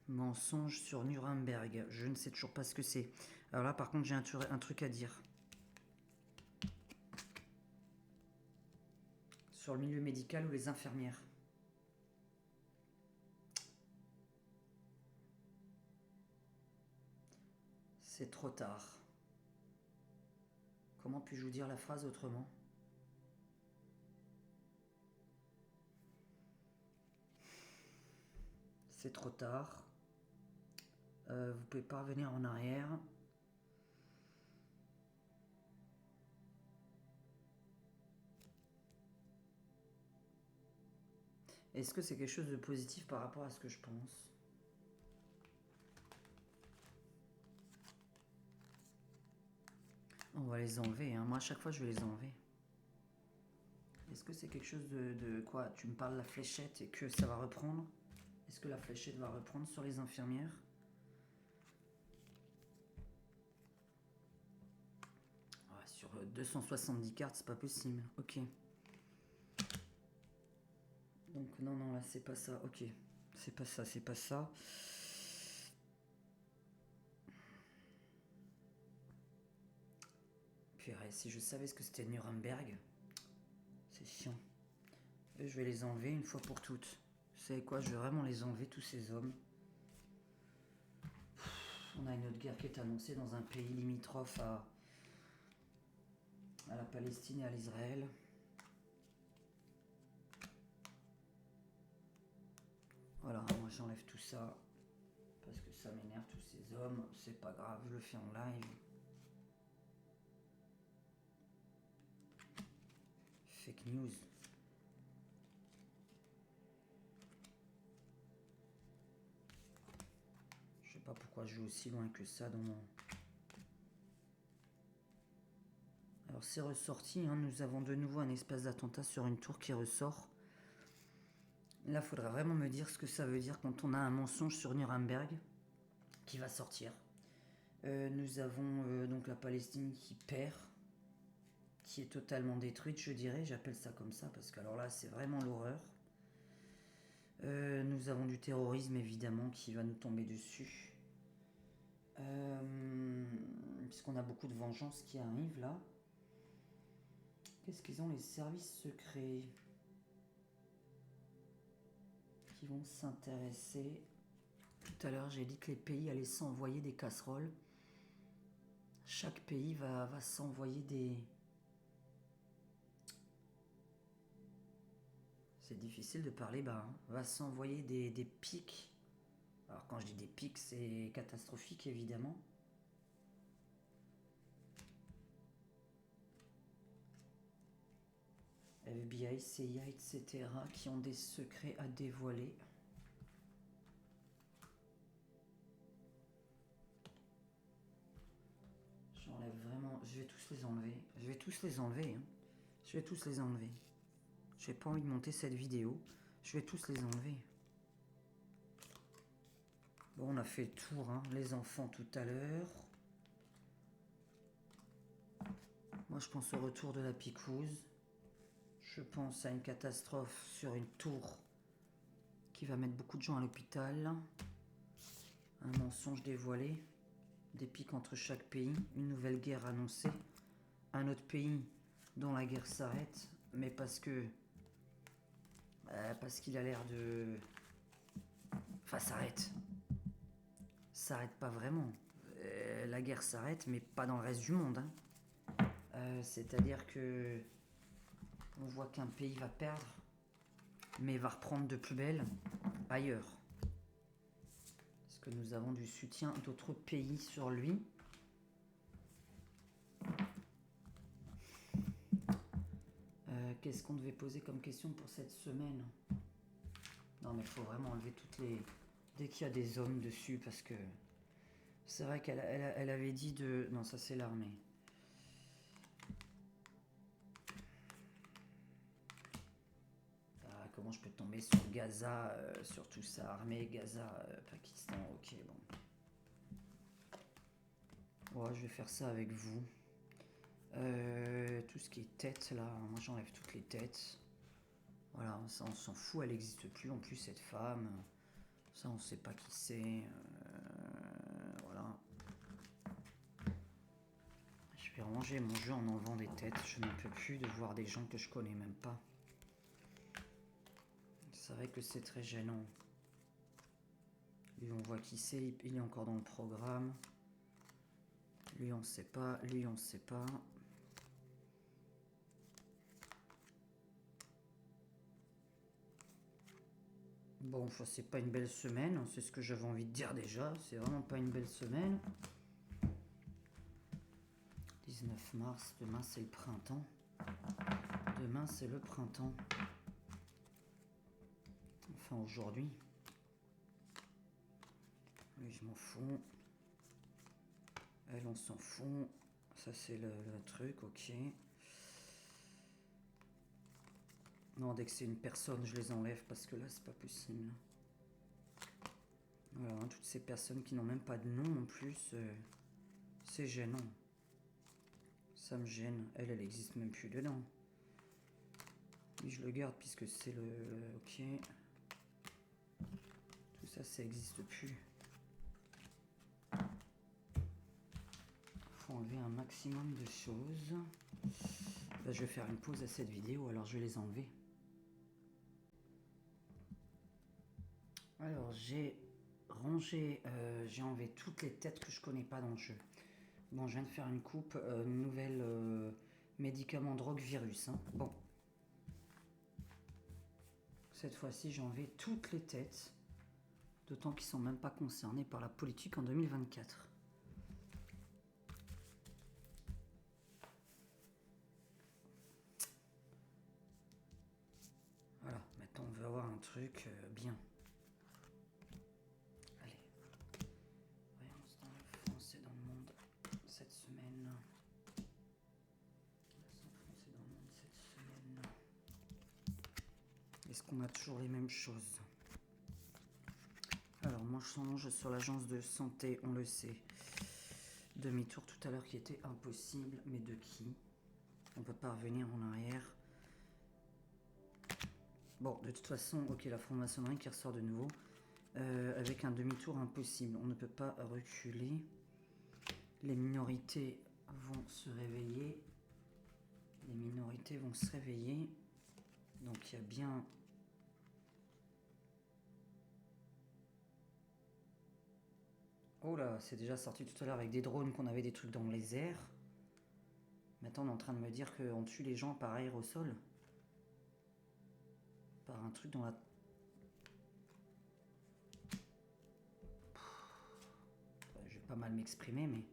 Mensonge sur Nuremberg. Je ne sais toujours pas ce que c'est. Alors là, par contre, j'ai un truc à dire. Sur le milieu médical ou les infirmières. C'est trop tard. Comment puis-je vous dire la phrase autrement? C'est trop tard. Vous pouvez pas revenir en arrière. Est-ce que c'est quelque chose de positif par rapport à ce que je pense? On va les enlever, moi à chaque fois je vais les enlever. Est-ce que c'est quelque chose de quoi? Tu me parles de la fléchette et que ça va reprendre? Est-ce que la fléchette va reprendre sur les infirmières? Sur 270 cartes, c'est pas possible. Ok. Donc non, là c'est pas ça. Ok. C'est pas ça, c'est pas ça. Purée, si je savais ce que c'était Nuremberg, c'est chiant. Et je vais les enlever une fois pour toutes. Vous savez quoi? Je vais vraiment les enlever, tous ces hommes. On a une autre guerre qui est annoncée dans un pays limitrophe à la Palestine et à l'Israël. Voilà, moi j'enlève tout ça. Parce que ça m'énerve tous ces hommes. C'est pas grave, je le fais en live. Fake news. Je sais pas pourquoi je vais aussi loin que ça dans mon... Alors c'est ressorti, nous avons de nouveau un espace d'attentat sur une tour qui ressort. Là, il faudrait vraiment me dire ce que ça veut dire quand on a un mensonge sur Nuremberg qui va sortir. Nous avons donc la Palestine qui perd, qui est totalement détruite, je dirais. J'appelle ça comme ça parce que alors là, c'est vraiment l'horreur. Nous avons du terrorisme évidemment qui va nous tomber dessus. Puisqu'on a beaucoup de vengeance qui arrive là. Qu'est-ce qu'ils ont, les services secrets qui vont s'intéresser? Tout à l'heure, j'ai dit que les pays allaient s'envoyer des casseroles. Chaque pays va s'envoyer des... C'est difficile de parler bas, hein. Va s'envoyer des pics. Alors quand je dis des pics, c'est catastrophique évidemment. FBI, CIA, etc. qui ont des secrets à dévoiler. J'enlève vraiment... Je vais tous les enlever. Je vais tous les enlever. Hein. Je vais tous les enlever. J'ai pas envie de monter cette vidéo. Je vais tous les enlever. Bon, on a fait le tour, hein. Les enfants tout à l'heure. Moi, je pense au retour de la piquouse. Je pense à une catastrophe sur une tour qui va mettre beaucoup de gens à l'hôpital. Un mensonge dévoilé. Des pics entre chaque pays. Une nouvelle guerre annoncée. Un autre pays dont la guerre s'arrête. Mais parce que... parce qu'il a l'air de... Enfin, s'arrête. S'arrête pas vraiment. La guerre s'arrête, mais pas dans le reste du monde. Hein. C'est-à-dire que... On voit qu'un pays va perdre, mais va reprendre de plus belle ailleurs. Parce que nous avons du soutien d'autres pays sur lui. Qu'est-ce qu'on devait poser comme question pour cette semaine? Non mais il faut vraiment enlever toutes les... Dès qu'il y a des hommes dessus, parce que... C'est vrai qu'elle avait dit de... Non, ça c'est l'armée. Comment je peux tomber sur Gaza, sur tout ça, armée, Gaza, Pakistan, ok, bon. Ouais, je vais faire ça avec vous. Tout ce qui est tête, là, moi j'enlève toutes les têtes. Voilà, ça on s'en fout, elle n'existe plus en plus, cette femme. Ça on sait pas qui c'est. Voilà. Je vais ranger mon jeu en enlevant des têtes. Je ne peux plus de voir des gens que je connais même pas. C'est vrai que c'est très gênant. Lui, on voit qui c'est, il est encore dans le programme. Lui, on sait pas, lui, on sait pas. Bon, enfin, c'est pas une belle semaine, c'est ce que j'avais envie de dire déjà. C'est vraiment pas une belle semaine. 19 mars, demain c'est le printemps. Demain c'est le printemps. Enfin aujourd'hui. Lui je m'en fous. Elle on s'en fout. Ça c'est le truc, ok. Non, dès que c'est une personne, je les enlève parce que là c'est pas possible. Voilà, hein, toutes ces personnes qui n'ont même pas de nom en plus, c'est gênant. Ça me gêne. Elle existe même plus dedans. Lui, je le garde puisque c'est le... Ok. Tout ça, ça n'existe plus. Faut enlever un maximum de choses. Là, je vais faire une pause à cette vidéo, alors je vais les enlever. Alors, j'ai rangé, j'ai enlevé toutes les têtes que je connais pas dans le jeu. Bon, je viens de faire une coupe, nouvelle médicament, drogue, virus. Hein. Bon. Cette fois-ci, j'ai enlevé toutes les têtes. D'autant qu'ils sont même pas concernés par la politique en 2024. Voilà, maintenant on veut avoir un truc bien. Allez. Voyons dans le français dans le monde cette semaine. Est-ce qu'on On a toujours les mêmes choses. Alors, mensonge sur l'agence de santé, on le sait. Demi-tour tout à l'heure qui était impossible, mais de qui? On peut pas revenir en arrière. Bon, de toute façon, ok, la franc-maçonnerie qui ressort de nouveau. Avec un demi-tour impossible, on ne peut pas reculer. Les minorités vont se réveiller. Les minorités vont se réveiller. Donc il y a bien... Oh là, c'est déjà sorti tout à l'heure avec des drones qu'on avait des trucs dans les airs. Maintenant on est en train de me dire qu'on tue les gens par aérosol. Par un truc dans la... Je vais pas mal m'exprimer mais...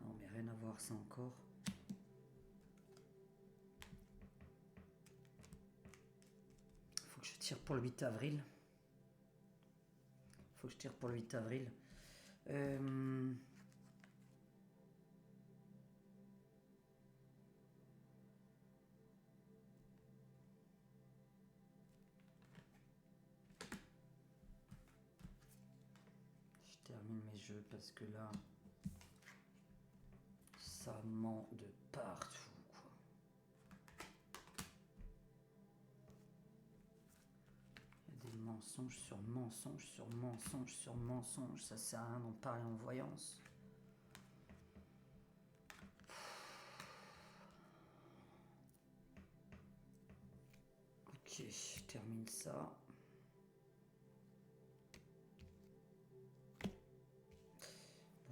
Non mais rien à voir ça encore. Faut que je tire pour le 8 avril. Faut que je tire pour le 8 avril. Je termine mes jeux parce que là, ça ment de partout, quoi. Il y a des mensonges sur mensonges sur mensonges sur mensonges. Ça sert à rien d'en parler en voyance. Ok, je termine ça.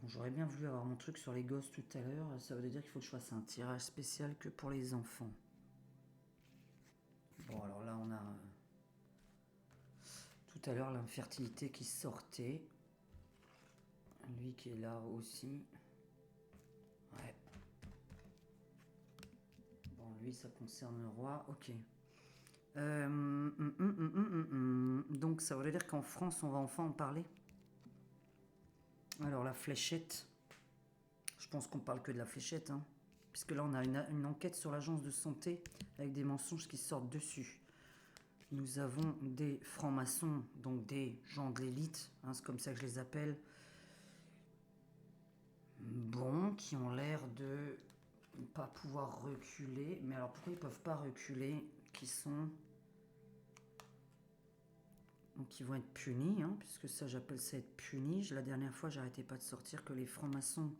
Bon, j'aurais bien voulu avoir mon truc sur les gosses tout à l'heure. Ça veut dire qu'il faut que je fasse un tirage spécial que pour les enfants. Bon, alors là, on a tout à l'heure l'infertilité qui sortait. Lui qui est là aussi. Ouais. Bon, lui, ça concerne le roi. Ok. Donc, ça veut dire qu'en France, on va enfin en parler. Alors, la fléchette. Je pense qu'on parle que de la fléchette, hein. Puisque là, on a une enquête sur l'agence de santé avec des mensonges qui sortent dessus. Nous avons des francs-maçons, donc des gens de l'élite, hein, c'est comme ça que je les appelle. Bon, qui ont l'air de ne pas pouvoir reculer. Mais alors, pourquoi ils ne peuvent pas reculer? Qui sont... Donc ils vont être punis, hein, puisque ça j'appelle ça être puni. La dernière fois j'arrêtais pas de sortir que les francs-maçons,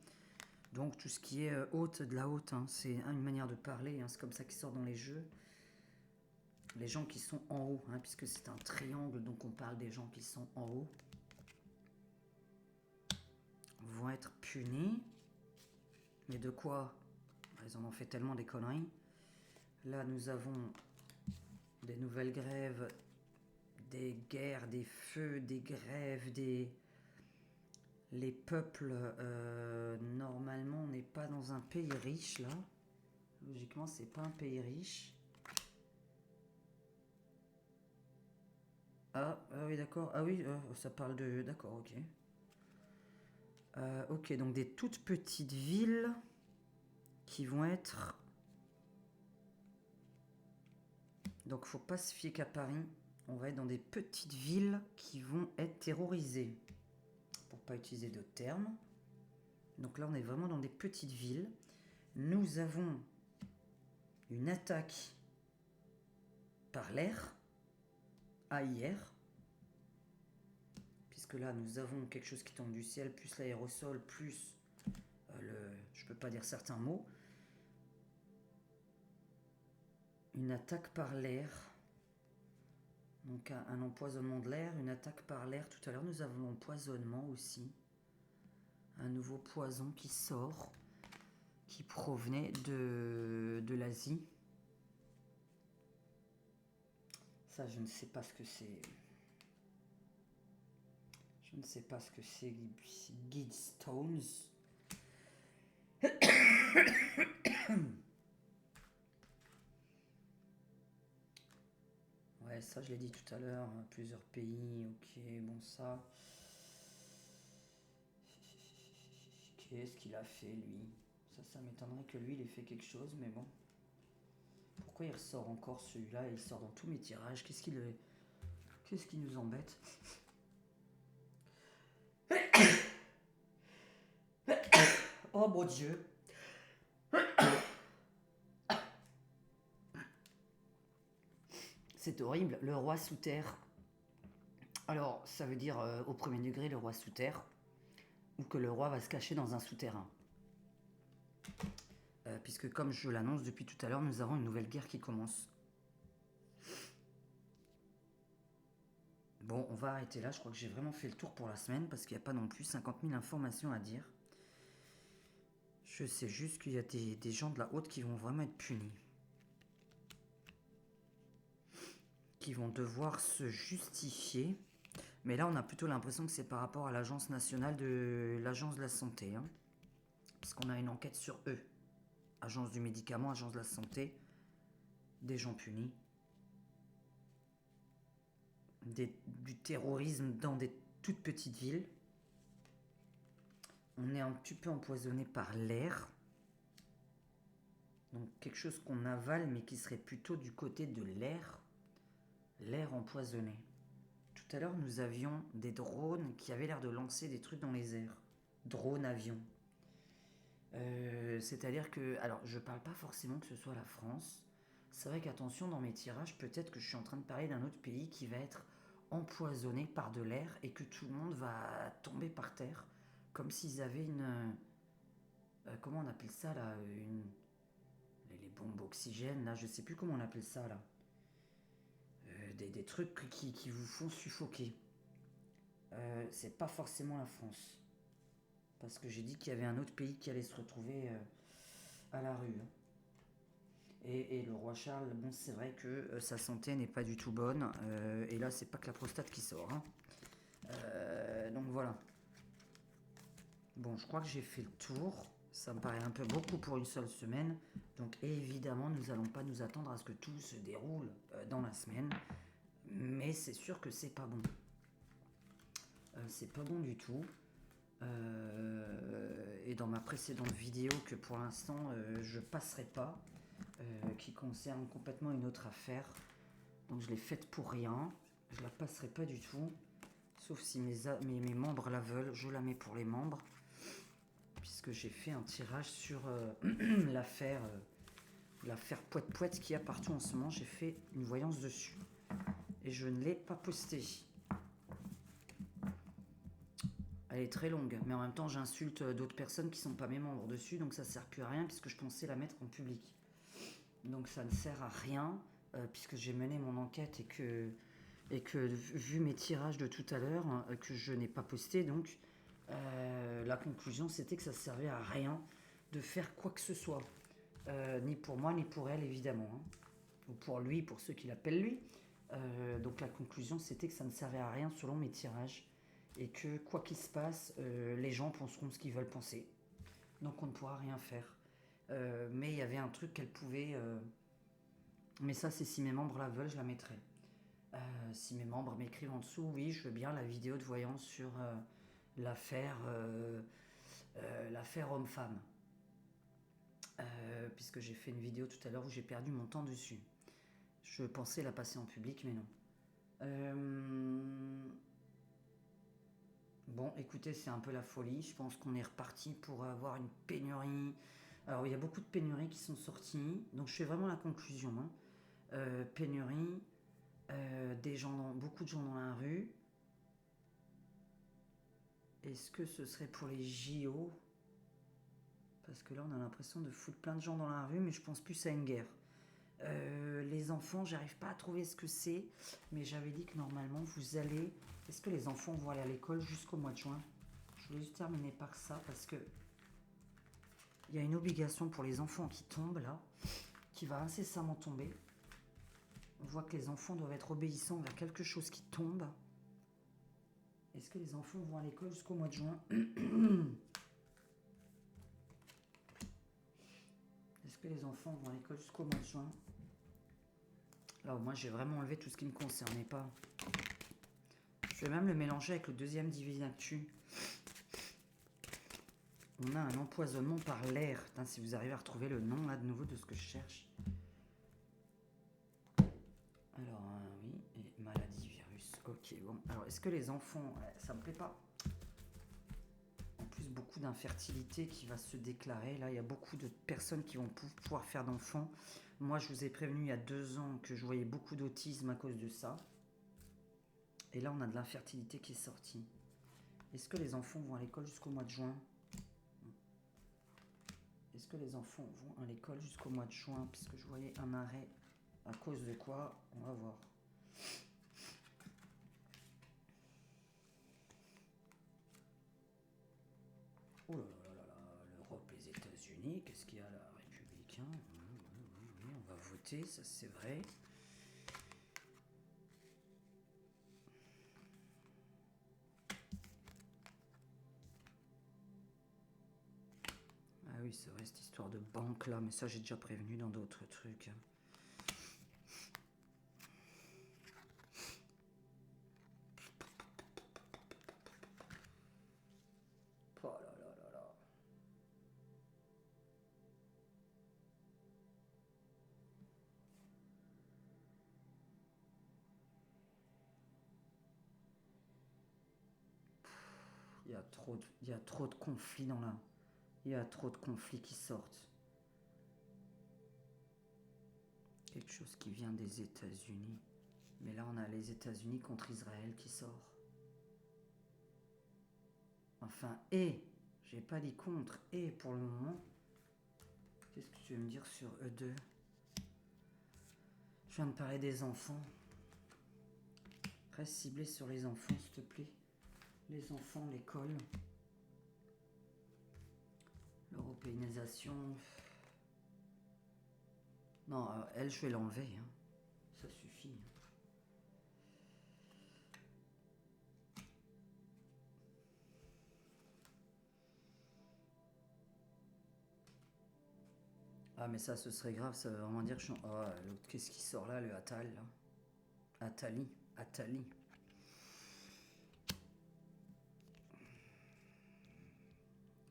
donc tout ce qui est haute de la haute, hein, c'est une manière de parler, hein, c'est comme ça qu'ils sortent dans les jeux. Les gens qui sont en haut, hein, puisque c'est un triangle, donc on parle des gens qui sont en haut, vont être punis. Mais de quoi? Ils en ont fait tellement des conneries. Là nous avons des nouvelles grèves, des guerres, des feux, des grèves, des... Les peuples, normalement, on n'est pas dans un pays riche, là. Logiquement, c'est pas un pays riche. Ah oui, d'accord. Ah oui, ça parle de... D'accord, ok. Ok, donc des toutes petites villes qui vont être... Donc, faut pas se fier qu'à Paris. On va être dans des petites villes qui vont être terrorisées. Pour pas utiliser d'autres termes. Donc là, on est vraiment dans des petites villes. Nous avons une attaque par l'air, AIR, puisque là, nous avons quelque chose qui tombe du ciel, plus l'aérosol, plus je peux pas dire certains mots. Une attaque par l'air. Donc un empoisonnement de l'air, une attaque par l'air. Tout à l'heure, nous avons l'empoisonnement aussi. Un nouveau poison qui sort, qui provenait de l'Asie. Ça, je ne sais pas ce que c'est. Je ne sais pas ce que c'est, Guidstones. Ouais, ça je l'ai dit tout à l'heure, hein, plusieurs pays, ok, bon ça. Qu'est-ce qu'il a fait lui? Ça m'étonnerait que lui il ait fait quelque chose, mais bon. pourquoi il ressort encore celui-là? Il sort dans tous mes tirages. Qu'est-ce qui nous embête? Oh mon Dieu! C'est horrible. Le roi sous terre. Alors, ça veut dire au premier degré le roi sous terre, ou que le roi va se cacher dans un souterrain. Puisque comme je l'annonce depuis tout à l'heure, nous avons une nouvelle guerre qui commence. Bon, on va arrêter là. Je crois que j'ai vraiment fait le tour pour la semaine parce qu'il n'y a pas non plus 50 000 informations à dire. Je sais juste qu'il y a des gens de la haute qui vont vraiment être punis. Qui vont devoir se justifier. Mais là, on a plutôt l'impression que c'est par rapport à l'Agence nationale de l'Agence de la santé. Hein, parce qu'on a une enquête sur eux. Agence du médicament, Agence de la santé. Des gens punis. Du terrorisme dans des toutes petites villes. On est un petit peu empoisonné par l'air. Donc quelque chose qu'on avale mais qui serait plutôt du côté de l'air. L'air empoisonné. Tout à l'heure nous avions des drones qui avaient l'air de lancer des trucs dans les airs. Drones, avions. C'est-à-dire que... Alors je parle pas forcément que ce soit la France. C'est vrai qu'attention dans mes tirages, peut-être que je suis en train de parler d'un autre pays qui va être empoisonné par de l'air et que tout le monde va tomber par terre. Comme s'ils avaient une... comment on appelle ça là les bombes oxygène, là, je sais plus comment on appelle ça là. Des trucs qui vous font suffoquer. C'est pas forcément la France. Parce que j'ai dit qu'il y avait un autre pays qui allait se retrouver à la rue. Et le roi Charles, bon, c'est vrai que sa santé n'est pas du tout bonne. Et là, c'est pas que la prostate qui sort. Hein. Donc voilà. Bon, je crois que j'ai fait le tour. Ça me paraît un peu beaucoup pour une seule semaine. Donc évidemment, nous n'allons pas nous attendre à ce que tout se déroule dans la semaine. Mais c'est sûr que c'est pas bon. C'est pas bon du tout. Et dans ma précédente vidéo que pour l'instant je passerai pas, qui concerne complètement une autre affaire. Donc je l'ai faite pour rien. Je la passerai pas du tout. Sauf si mes membres la veulent, je la mets pour les membres. Puisque j'ai fait un tirage sur l'affaire Poète-Poète qu'il y a partout en ce moment. J'ai fait une voyance dessus. Et je ne l'ai pas postée. Elle est très longue, mais en même temps j'insulte d'autres personnes qui ne sont pas mes membres dessus, donc ça ne sert plus à rien puisque je pensais la mettre en public. Donc ça ne sert à rien puisque j'ai mené mon enquête et que vu mes tirages de tout à l'heure, que je n'ai pas posté, donc la conclusion c'était que ça ne servait à rien de faire quoi que ce soit. Ni pour moi ni pour elle évidemment. Hein. Ou pour lui, pour ceux qui l'appellent lui. Donc la conclusion c'était que ça ne servait à rien selon mes tirages. Et que quoi qu'il se passe, les gens penseront ce qu'ils veulent penser. Donc on ne pourra rien faire. Mais il y avait un truc qu'elle pouvait... Mais ça, c'est si mes membres la veulent, je la mettrai. Si mes membres m'écrivent en dessous, oui, je veux bien la vidéo de voyance sur l'affaire homme-femme. Puisque j'ai fait une vidéo tout à l'heure où j'ai perdu mon temps dessus. Je pensais la passer en public, mais non. Bon, écoutez, c'est un peu la folie. Je pense qu'on est reparti pour avoir une pénurie. Alors, il y a beaucoup de pénuries qui sont sorties. Donc, je fais vraiment la conclusion. Hein. Pénurie, beaucoup de gens dans la rue. Est-ce que ce serait pour les JO? Parce que là, on a l'impression de foutre plein de gens dans la rue, mais je pense plus à une guerre. Les enfants, j'arrive pas à trouver ce que c'est, mais j'avais dit que normalement, vous allez... Est-ce que les enfants vont aller à l'école jusqu'au mois de juin? Je voulais juste terminer par ça, parce que il y a une obligation pour les enfants qui tombent, là, qui va incessamment tomber. On voit que les enfants doivent être obéissants vers quelque chose qui tombe. Est-ce que les enfants vont à l'école jusqu'au mois de juin? Est-ce que les enfants vont à l'école jusqu'au mois de juin? Là, au moins, j'ai vraiment enlevé tout ce qui ne me concernait pas. Je vais même le mélanger avec le deuxième Divine Actu. On a un empoisonnement par l'air. Si vous arrivez à retrouver le nom, là, de nouveau, de ce que je cherche. Ok, bon. Alors, est-ce que les enfants... Ça me plaît pas. En plus, beaucoup d'infertilité qui va se déclarer. Là, il y a beaucoup de personnes qui vont pouvoir faire d'enfants. Moi, je vous ai prévenu il y a 2 ans que je voyais beaucoup d'autisme à cause de ça. Et là, on a de l'infertilité qui est sortie. Est-ce que les enfants vont à l'école jusqu'au mois de juin? Est-ce que les enfants vont à l'école jusqu'au mois de juin? Puisque je voyais un arrêt. À cause de quoi? On va voir. Oh là là là là, l'Europe, les États-Unis, qu'est-ce qu'il y a là? Républicain, oui, on va voter, ça c'est vrai. Ah oui, c'est vrai, cette histoire de banque là, mais ça j'ai déjà prévenu dans d'autres trucs. Oh là là là là. Il y a trop de conflits dans là. Il y a trop de conflits qui sortent. Quelque chose qui vient des États-Unis. Mais là, on a les États-Unis contre Israël qui sort. Enfin, j'ai pas dit contre, pour le moment. Qu'est-ce que tu veux me dire sur E2? Je viens de parler des enfants. Reste ciblé sur les enfants, s'il te plaît. Les enfants, l'école. L'européanisation. Non, elle, je vais l'enlever. Hein. Ça suffit. Ah, mais ça, ce serait grave. Ça veut vraiment dire que je suis... Oh, l'autre, qu'est-ce qui sort là, le Attal, là? Attali.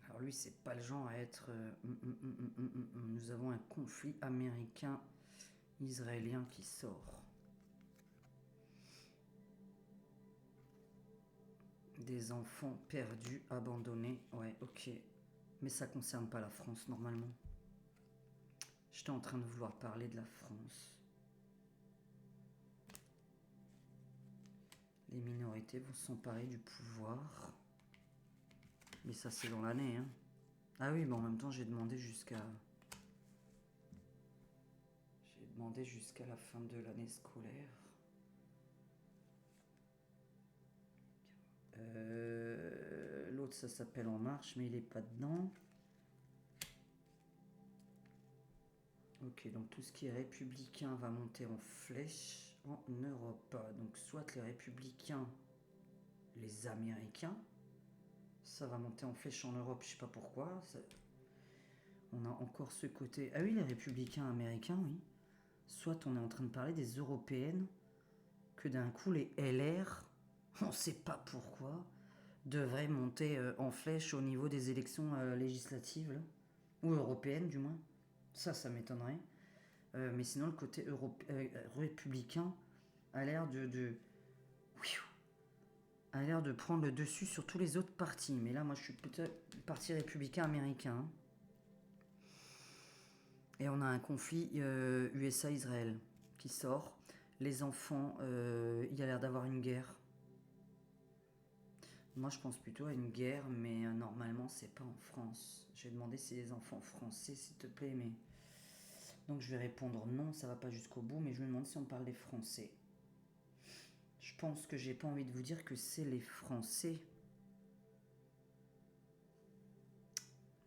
Alors lui, c'est pas le genre à être... Nous avons un conflit américain-israélien qui sort. Des enfants perdus, abandonnés. Ouais, ok. Mais ça concerne pas la France, normalement. J'étais en train de vouloir parler de la France. Les minorités vont s'emparer du pouvoir. Mais ça, c'est dans l'année, hein. Ah oui, mais en même temps, j'ai demandé jusqu'à la fin de l'année scolaire. L'autre, ça s'appelle En Marche, mais il est pas dedans. Ok, donc tout ce qui est républicain va monter en flèche en Europe. Donc soit les républicains, les Américains, ça va monter en flèche en Europe, je sais pas pourquoi. On a encore ce côté... Ah oui, les républicains américains, oui. Soit on est en train de parler des européennes, que d'un coup les LR, on sait pas pourquoi, devraient monter en flèche au niveau des élections législatives, là. Ou européennes du moins. Ça m'étonnerait. Mais sinon, le côté républicain a l'air a l'air de prendre le dessus sur tous les autres partis. Mais là, moi, je suis peut-être parti républicain américain. Et on a un conflit USA-Israël qui sort. Les enfants, il y a l'air d'avoir une guerre. Moi, je pense plutôt à une guerre, mais normalement, c'est pas en France. Je vais demander si les enfants français, s'il te plaît, mais... Donc, je vais répondre non, ça va pas jusqu'au bout, mais je me demande si on parle des Français. Je pense que j'ai pas envie de vous dire que c'est les Français.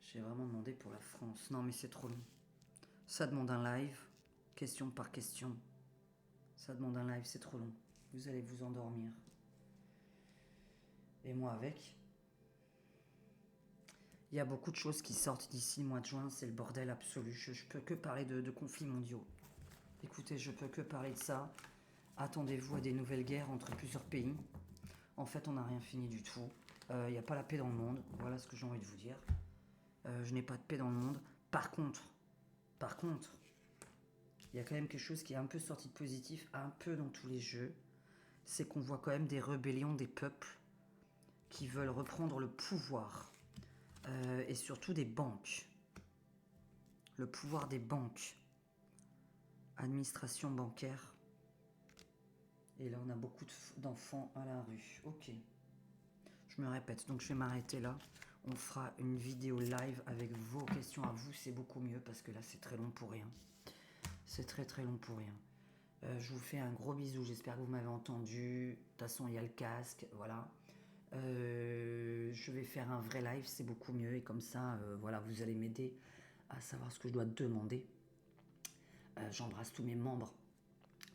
J'ai vraiment demandé pour la France. Non, mais c'est trop long. Ça demande un live, question par question. Ça demande un live, c'est trop long. Vous allez vous endormir. Et moi avec. Il y a beaucoup de choses qui sortent d'ici le mois de juin, c'est le bordel absolu. Je peux que parler de conflits mondiaux. Écoutez, je peux que parler de ça. Attendez-vous à des nouvelles guerres entre plusieurs pays. En fait, on n'a rien fini du tout. Il n'y a pas la paix dans le monde. Voilà ce que j'ai envie de vous dire. Je n'ai pas de paix dans le monde. Par contre, il y a quand même quelque chose qui est un peu sorti de positif, un peu dans tous les jeux. c'est qu'on voit quand même des rébellions des peuples qui veulent reprendre le pouvoir. Et surtout des banques. Le pouvoir des banques. Administration bancaire. Et là, on a beaucoup d'enfants à la rue. Ok. Je me répète, donc je vais m'arrêter là. On fera une vidéo live avec vos questions à vous. C'est beaucoup mieux parce que là, c'est très long pour rien. C'est très très long pour rien. Je vous fais un gros bisou. J'espère que vous m'avez entendu. De toute façon, il y a le casque. Voilà. Je vais faire un vrai live. C'est beaucoup mieux. Et comme ça, voilà, vous allez m'aider à savoir ce que je dois demander. J'embrasse tous mes membres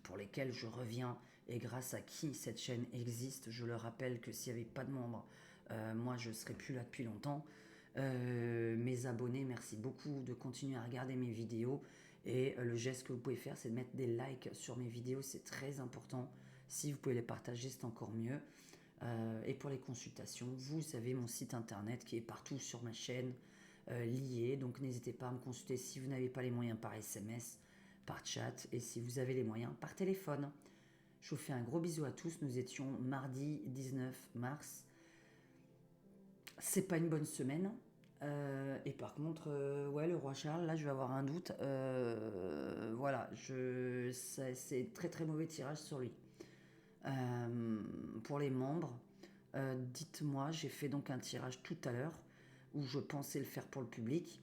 pour lesquels je reviens et grâce à qui cette chaîne existe. Je le rappelle que s'il n'y avait pas de membres, moi je ne serais plus là depuis longtemps. Mes abonnés, merci beaucoup de continuer à regarder mes vidéos et le geste que vous pouvez faire, c'est de mettre des likes sur mes vidéos, c'est très important. Si vous pouvez les partager, c'est encore mieux. Et pour les consultations, vous avez mon site internet qui est partout sur ma chaîne lié, donc n'hésitez pas à me consulter si vous n'avez pas les moyens par SMS, par chat, et si vous avez les moyens par téléphone. Je vous fais un gros bisou à tous. Nous étions mardi 19 mars. C'est pas une bonne semaine. Et par contre, ouais, le roi Charles, là, je vais avoir un doute. Voilà, c'est très très mauvais tirage sur lui. Pour les membres, dites-moi, j'ai fait donc un tirage tout à l'heure où je pensais le faire pour le public.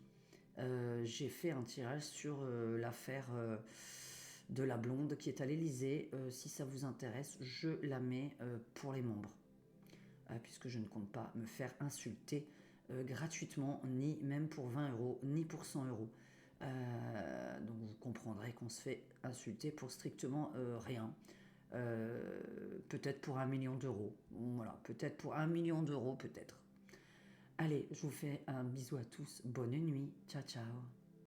J'ai fait un tirage sur l'affaire de la blonde qui est à l'Elysée. Si ça vous intéresse, je la mets pour les membres. Puisque je ne compte pas me faire insulter gratuitement, ni même pour 20 euros, ni pour 100 euros. Donc vous comprendrez qu'on se fait insulter pour strictement rien. Peut-être pour 1 million d'euros. Voilà, peut-être pour 1 million d'euros, peut-être. Allez, je vous fais un bisou à tous. Bonne nuit. Ciao, ciao.